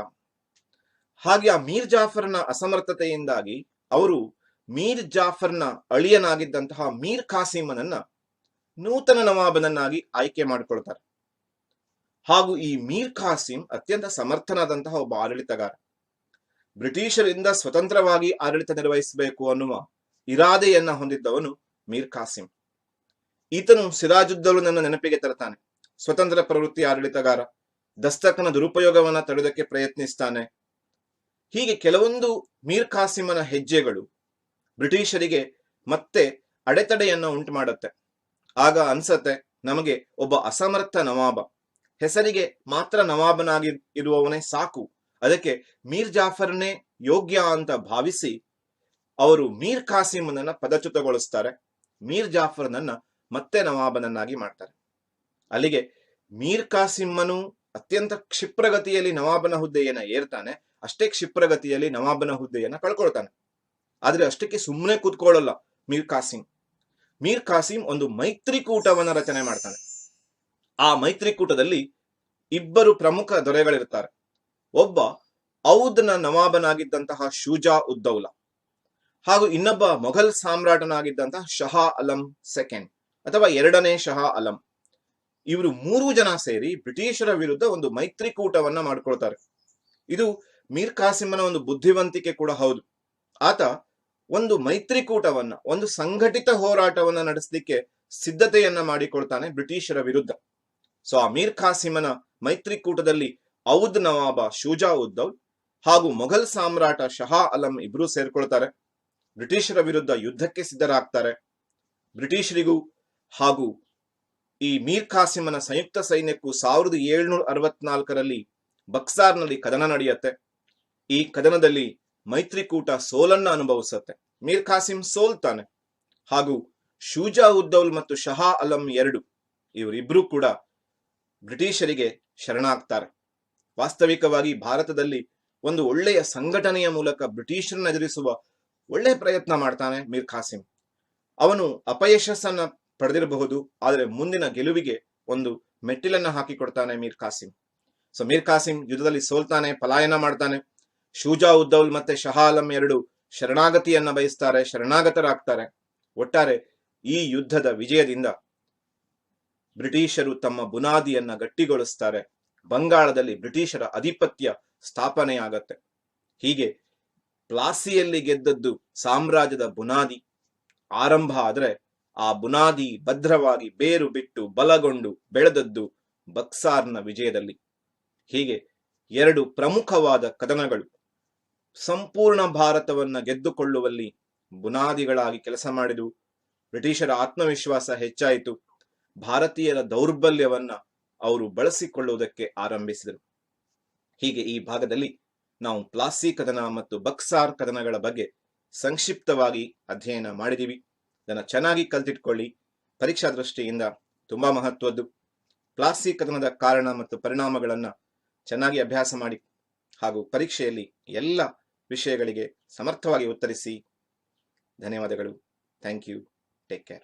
ಹಾಗೆ ಆ ಮೀರ್ ಜಾಫರ್ನ ಅಸಮರ್ಥತೆಯಿಂದಾಗಿ ಅವರು ಮೀರ್ ಜಾಫರ್ನ ಅಳಿಯನಾಗಿದ್ದಂತಹ ಮೀರ್ ಖಾಸಿಮನನ್ನ ನೂತನ ನವಾಬನನ್ನಾಗಿ ಆಯ್ಕೆ ಮಾಡಿಕೊಳ್ತಾರೆ. ಹಾಗೂ ಈ ಮೀರ್ ಖಾಸಿಂ ಅತ್ಯಂತ ಸಮರ್ಥನಾದಂತಹ ಒಬ್ಬ ಆಡಳಿತಗಾರ. ಬ್ರಿಟಿಷರಿಂದ ಸ್ವತಂತ್ರವಾಗಿ ಆಡಳಿತ ನಿರ್ವಹಿಸಬೇಕು ಅನ್ನುವ ಇರಾದೆಯನ್ನ ಹೊಂದಿದ್ದವನು ಮೀರ್ ಖಾಸಿಂ. ಈತನು ಸಿರಾಜುದ್ದೌಲನನ್ನ ನೆನಪಿಗೆ ತರ್ತಾನೆ. ಸ್ವತಂತ್ರ ಪ್ರವೃತ್ತಿ ಆಡಳಿತಗಾರ. ದಸ್ತಕನ ದುರುಪಯೋಗವನ್ನ ತಡೆಯೋದಕ್ಕೆ ಪ್ರಯತ್ನಿಸ್ತಾನೆ. ಹೀಗೆ ಕೆಲವೊಂದು ಮೀರ್ ಖಾಸಿಮನ ಹೆಜ್ಜೆಗಳು ಬ್ರಿಟಿಷರಿಗೆ ಮತ್ತೆ ಅಡೆತಡೆಯನ್ನ ಉಂಟು ಮಾಡುತ್ತೆ. ಆಗ ಅನ್ಸತ್ತೆ ನಮಗೆ ಒಬ್ಬ ಅಸಮರ್ಥ ನವಾಬ, ಹೆಸರಿಗೆ ಮಾತ್ರ ನವಾಬನಾಗಿ ಇರುವವನೇ ಸಾಕು, ಅದಕ್ಕೆ ಮೀರ್ ಜಾಫರ್ನೇ ಯೋಗ್ಯ ಅಂತ ಭಾವಿಸಿ ಅವರು ಮೀರ್ ಖಾಸಿಮನನ್ನ ಪದಚ್ಯುತಗೊಳಿಸ್ತಾರೆ. ಮೀರ್ ಜಾಫರ್ನನ್ನ ಮತ್ತೆ ನವಾಬನನ್ನಾಗಿ ಮಾಡ್ತಾರೆ. ಅಲ್ಲಿಗೆ ಮೀರ್ ಖಾಸಿಮನು ಅತ್ಯಂತ ಕ್ಷಿಪ್ರಗತಿಯಲ್ಲಿ ನವಾಬನ ಹುದ್ದೆಯನ್ನ ಏರ್ತಾನೆ. ಅಷ್ಟೇ ಕ್ಷಿಪ್ರಗತಿಯಲ್ಲಿ ನವಾಬನ ಹುದ್ದೆಯನ್ನ ಕಳ್ಕೊಳ್ತಾನೆ. ಆದ್ರೆ ಅಷ್ಟಕ್ಕೆ ಸುಮ್ಮನೆ ಕೂತ್ಕೊಳ್ಳಲ್ಲ ಮೀರ್ ಖಾಸಿಂ. ಮೀರ್ ಖಾಸಿಂ ಒಂದು ಮೈತ್ರಿಕೂಟವನ್ನ ರಚನೆ ಮಾಡ್ತಾನೆ. ಆ ಮೈತ್ರಿಕೂಟದಲ್ಲಿ ಇಬ್ಬರು ಪ್ರಮುಖ ದೊರೆಗಳಿರ್ತಾರೆ. ಒಬ್ಬ ಔದ್ನ ನವಾಬನಾಗಿದ್ದಂತಹ ಶುಜಾ ಉದ್ದೌಲಾ ಹಾಗೂ ಇನ್ನೊಬ್ಬ ಮೊಘಲ್ ಸಾಮ್ರಾಟನಾಗಿದ್ದಂತಹ ಶಹಾ ಆಲಂ ಸೆಕೆಂಡ್ ಅಥವಾ ಎರಡನೇ ಶಹಾ ಆಲಂ. ಇವರು 3 ಜನ ಸೇರಿ ಬ್ರಿಟಿಷರ ವಿರುದ್ಧ ಒಂದು ಮೈತ್ರಿಕೂಟವನ್ನ ಮಾಡ್ಕೊಳ್ತಾರೆ. ಇದು ಮೀರ್ ಕಾಸಿಮನ ಒಂದು ಬುದ್ಧಿವಂತಿಕೆ ಕೂಡ ಹೌದು. ಆತ ಒಂದು ಮೈತ್ರಿಕೂಟವನ್ನ, ಒಂದು ಸಂಘಟಿತ ಹೋರಾಟವನ್ನ ನಡೆಸಲಿಕ್ಕೆ ಸಿದ್ಧತೆಯನ್ನ ಮಾಡಿಕೊಳ್ತಾನೆ ಬ್ರಿಟಿಷರ ವಿರುದ್ಧ. ಸೊ ಆ ಮೀರ್ ಕಾಸಿಮನ ಮೈತ್ರಿಕೂಟದಲ್ಲಿ ಔದ್ ನವಾಬ ಶೂಜಾ ಉದ್ ದೌಲ್ ಹಾಗೂ ಮೊಘಲ್ ಸಾಮ್ರಾಟ ಶಹಾ ಆಲಂ ಇಬ್ರು ಸೇರ್ಕೊಳ್ತಾರೆ. ಬ್ರಿಟಿಷರ ವಿರುದ್ಧ ಯುದ್ಧಕ್ಕೆ ಸಿದ್ಧರಾಗ್ತಾರೆ. ಬ್ರಿಟಿಷರಿಗೂ ಹಾಗೂ ಈ ಮೀರ್ ಕಾಸಿಮನ ಸಂಯುಕ್ತ ಸೈನ್ಯಕ್ಕೂ 1764ರಲ್ಲಿ ಬಕ್ಸಾರ್ನಲ್ಲಿ ಕದನ ನಡೆಯುತ್ತೆ. ಈ ಕದನದಲ್ಲಿ ಮೈತ್ರಿಕೂಟ ಸೋಲನ್ನ ಅನುಭವಿಸುತ್ತೆ. ಮೀರ್ ಕಾಸಿಂ ಸೋಲ್ತಾನೆ ಹಾಗೂ ಶೂಜಾ ಉದ್ ದೌಲ್ ಮತ್ತು ಶಹಾ ಆಲಂ ಇವರಿಬ್ರು ಕೂಡ ಬ್ರಿಟಿಷರಿಗೆ ಶರಣಾಗ್ತಾರೆ. ವಾಸ್ತವಿಕವಾಗಿ ಭಾರತದಲ್ಲಿ ಒಂದು ಒಳ್ಳೆಯ ಸಂಘಟನೆಯ ಮೂಲಕ ಬ್ರಿಟಿಷರನ್ನ ಎದುರಿಸುವ ಒಳ್ಳೆಯ ಪ್ರಯತ್ನ ಮಾಡ್ತಾನೆ ಮೀರ್ ಕಾಸಿಂ. ಅವನು ಅಪಯಶಸ್ಸನ್ನ ಪಡೆದಿರಬಹುದು, ಆದರೆ ಮುಂದಿನ ಗೆಲುವಿಗೆ ಒಂದು ಮೆಟ್ಟಿಲನ್ನ ಹಾಕಿಕೊಡ್ತಾನೆ ಮೀರ್ ಕಾಸಿಂ. ಸೊ ಮೀರ್ ಕಾಸಿಂ ಯುದ್ಧದಲ್ಲಿ ಸೋಲ್ತಾನೆ, ಪಲಾಯನ ಮಾಡ್ತಾನೆ. ಶೂಜಾ ಉದ್ ದೌಲ್ ಮತ್ತೆ ಶಹಾ ಆಲಂ ಶರಣಾಗತಿಯನ್ನ ಬಯಸ್ತಾರೆ, ಶರಣಾಗತರಾಗ್ತಾರೆ. ಒಟ್ಟಾರೆ ಈ ಯುದ್ಧದ ವಿಜಯದಿಂದ ಬ್ರಿಟಿಷರು ತಮ್ಮ ಬುನಾದಿಯನ್ನ ಗಟ್ಟಿಗೊಳಿಸ್ತಾರೆ. ಬಂಗಾಳದಲ್ಲಿ ಬ್ರಿಟಿಷರ ಅಧಿಪತ್ಯ ಸ್ಥಾಪನೆಯಾಗತ್ತೆ. ಹೀಗೆ ಪ್ಲಾಸಿಯಲ್ಲಿ ಗೆದ್ದದ್ದು ಸಾಮ್ರಾಜ್ಯದ ಬುನಾದಿ ಆರಂಭ ಆದ್ರೆ, ಆ ಬುನಾದಿ ಭದ್ರವಾಗಿ ಬೇರು ಬಿಟ್ಟು ಬಲಗೊಂಡು ಬೆಳೆದದ್ದು ಬಕ್ಸಾರ್ನ ವಿಜಯದಲ್ಲಿ. ಹೀಗೆ 2 ಪ್ರಮುಖವಾದ ಕದನಗಳು ಸಂಪೂರ್ಣ ಭಾರತವನ್ನ ಗೆದ್ದುಕೊಳ್ಳುವಲ್ಲಿ ಬುನಾದಿಗಳಾಗಿ ಕೆಲಸ ಮಾಡಿದವು. ಬ್ರಿಟಿಷರ ಆತ್ಮವಿಶ್ವಾಸ ಹೆಚ್ಚಾಯಿತು. ಭಾರತೀಯರ ದೌರ್ಬಲ್ಯವನ್ನ ಅವರು ಬಳಸಿಕೊಳ್ಳುವುದಕ್ಕೆ ಆರಂಭಿಸಿದರು. ಹೀಗೆ ಈ ಭಾಗದಲ್ಲಿ ನಾವು ಪ್ಲಾಸಿ ಕದನ ಮತ್ತು ಬಕ್ಸಾರ್ ಕದನಗಳ ಬಗ್ಗೆ ಸಂಕ್ಷಿಪ್ತವಾಗಿ ಅಧ್ಯಯನ ಮಾಡಿದೀವಿ. ಇದನ್ನ ಚೆನ್ನಾಗಿ ಕಲ್ತಿಟ್ಕೊಳ್ಳಿ. ಪರೀಕ್ಷಾ ದೃಷ್ಟಿಯಿಂದ ತುಂಬಾ ಮಹತ್ವದ್ದು. ಪ್ಲಾಸಿ ಕದನದ ಕಾರಣ ಮತ್ತು ಪರಿಣಾಮಗಳನ್ನ ಚೆನ್ನಾಗಿ ಅಭ್ಯಾಸ ಮಾಡಿ ಹಾಗೂ ಪರೀಕ್ಷೆಯಲ್ಲಿ ಎಲ್ಲ ವಿಷಯಗಳಿಗೆ ಸಮರ್ಥವಾಗಿ ಉತ್ತರಿಸಿ. ಧನ್ಯವಾದಗಳು. Thank you. Take care.